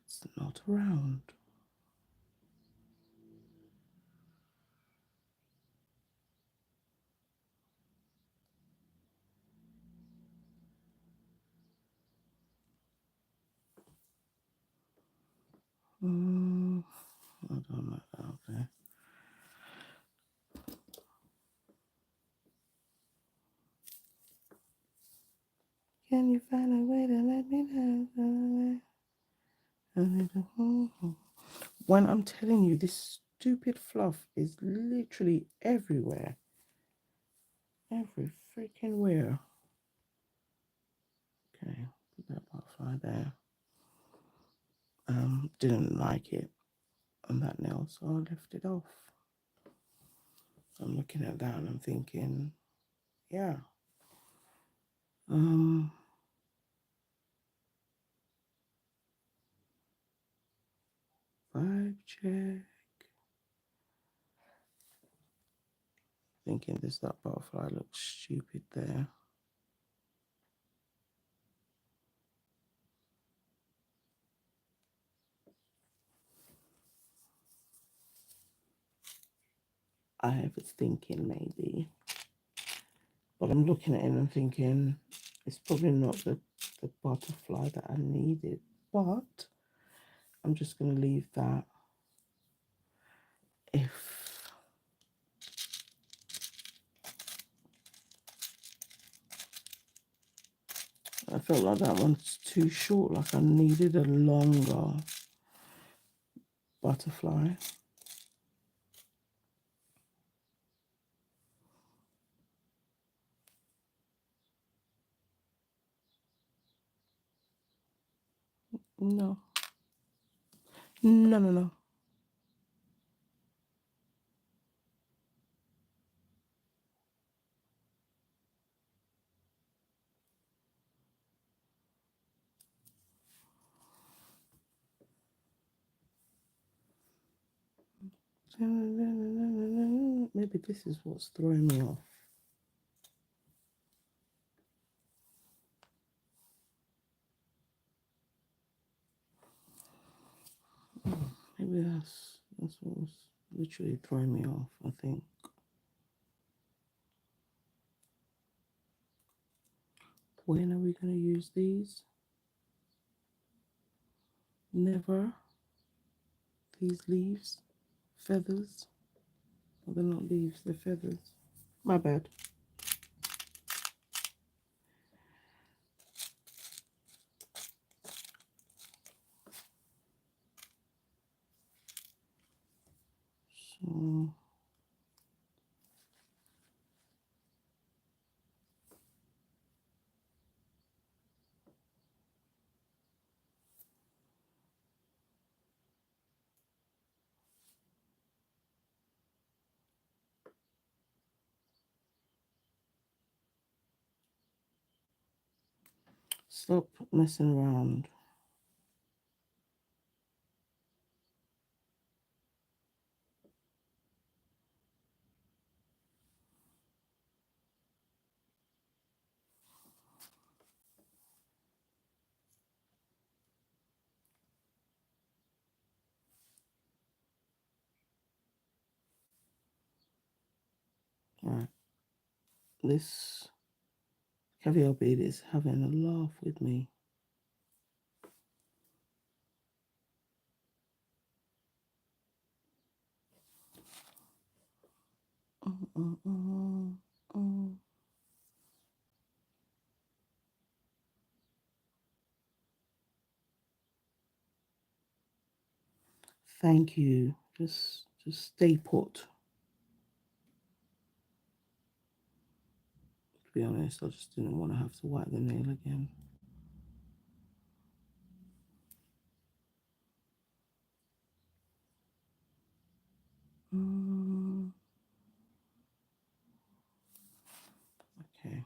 It's not around. I don't know that out there. Can you find a way to let me know? When I'm telling you, this stupid fluff is literally everywhere. Every freaking where. Okay, put that butterfly there. Didn't like it on that nail, so I left it off. I'm looking at that and I'm thinking, yeah. Vibe check. Thinking this, that butterfly looks stupid there. I was thinking maybe, but I'm looking at it and I'm thinking it's probably not the butterfly that I needed, but I'm just going to leave that. If I felt like that one's too short, like I needed a longer butterfly. No. No, no, no. Maybe this is what's throwing me off. Maybe that's what was literally throwing me off, I think. When are we going to use these? Never. These leaves, feathers. Oh, they're not leaves, they're feathers. My bad. So stop messing around. Right. This caviar bead is having a laugh with me. Thank you. Just stay put. To be honest, I just didn't want to have to wipe the nail again. Okay.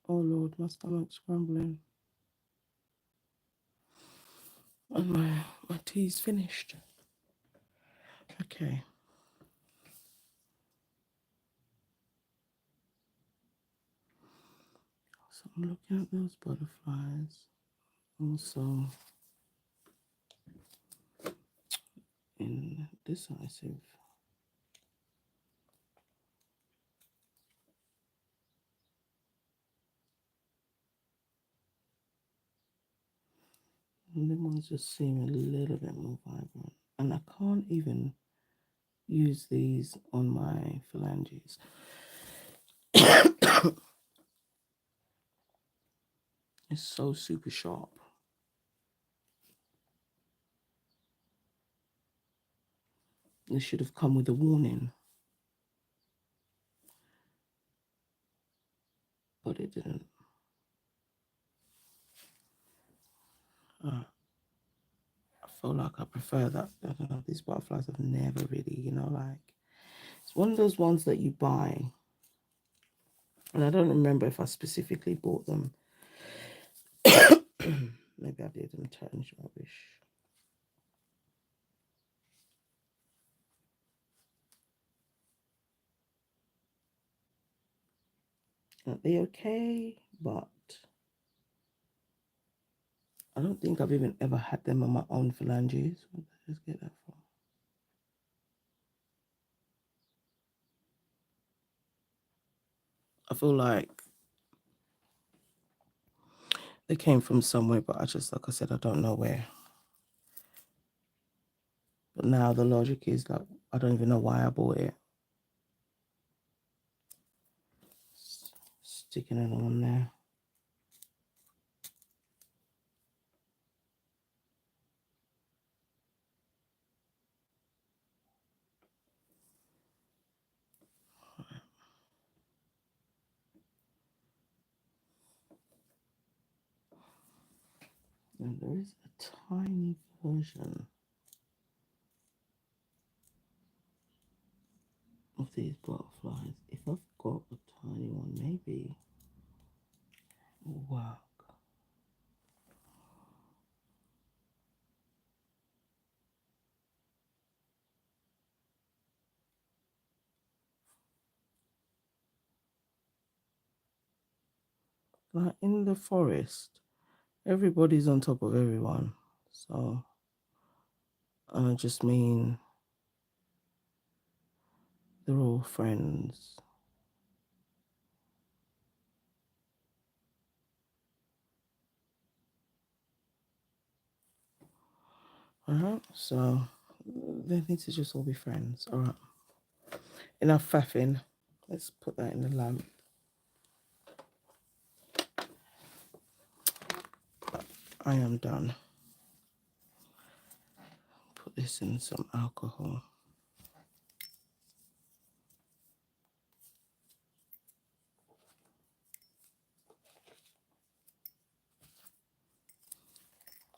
Oh Lord, my stomach's grumbling. And my tea's finished. Okay. So I'm looking at those butterflies. Also indecisive. Lemons just seem a little bit more vibrant. And I can't even use these on my phalanges. It's so super sharp. This should have come with a warning. But it didn't. I feel like I prefer that. I don't know, these butterflies have never really, like, it's one of those ones that you buy. And I don't remember if I specifically bought them. Maybe I did in tarnish rubbish. Aren't they okay? But I don't think I've even ever had them on my own phalanges. Where did I just get that from? I feel like they came from somewhere, but I just, like I said, I don't know where. But now the logic is like, I don't even know why I bought it. sticking it on there. And there is a tiny version of these butterflies. If I've got a tiny one, maybe it will work. Like in the forest, everybody's on top of everyone. So I just mean they're all friends. Alright, so they need to just all be friends. Alright. Enough faffing. Let's put that in the lamp. I am done. Put this in some alcohol.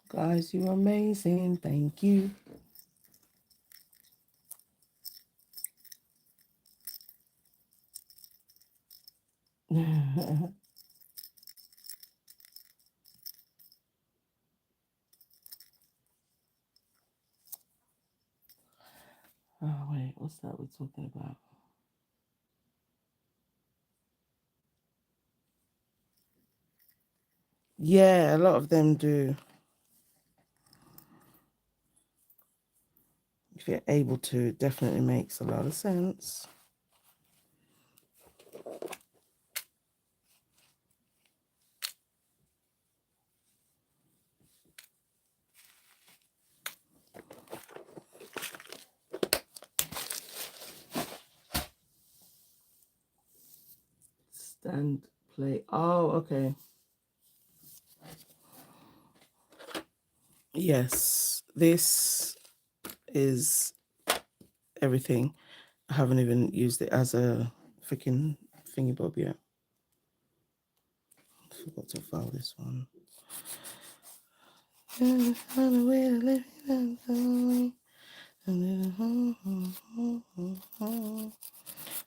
Guys, you're amazing. Thank you. Oh, wait, what's that we're talking about? Yeah, a lot of them do. If you're able to, it definitely makes a lot of sense. Stand, play. Oh, okay. Yes, this is everything. I haven't even used it as a freaking thingy bob yet. I forgot to file this one.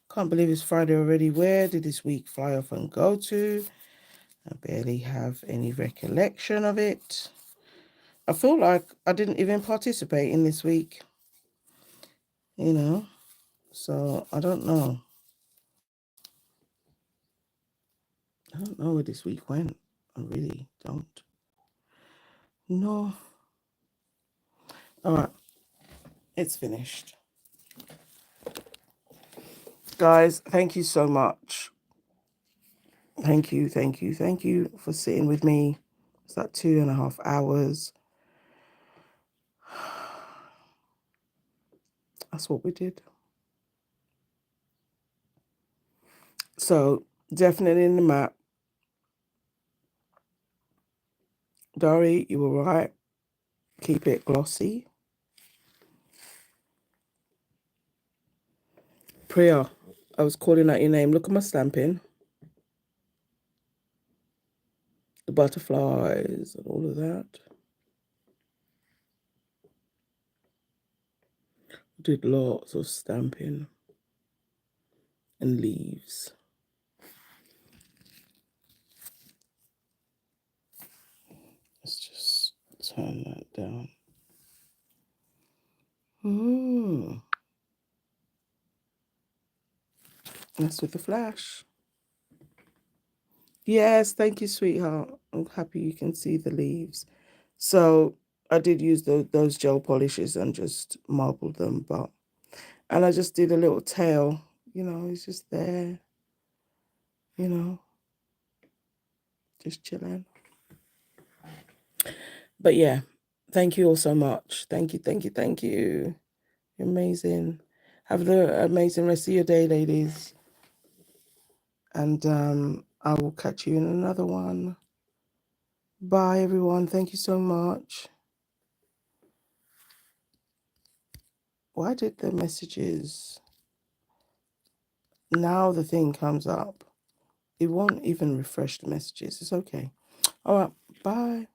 Can't believe it's Friday already. Where did this week fly off and go to? I barely have any recollection of it. I feel like I didn't even participate in this week, you know, so I don't know. I don't know where this week went. I really don't. No. All right. It's finished. Guys, thank you so much. Thank you, thank you, thank you for sitting with me. It's like 2.5 hours. That's what we did. So definitely in the map. Dari, you were right. Keep it glossy. Priya, I was calling out your name. Look at my stamping. The butterflies and all of that. Did lots of stamping and leaves. Let's just turn that down. That's with the flash. Yes, thank you, sweetheart. I'm happy you can see the leaves. So I did use those gel polishes and just marbled them, and I just did a little tail, you know, it's just there, you know, just chilling. But yeah, thank you all so much. Thank you, thank you, thank you. You're amazing. Have the amazing rest of your day, ladies. And I will catch you in another one. Bye, everyone. Thank you so much. Why did the messages... Now the thing comes up. It won't even refresh the messages. It's okay. All right. Bye.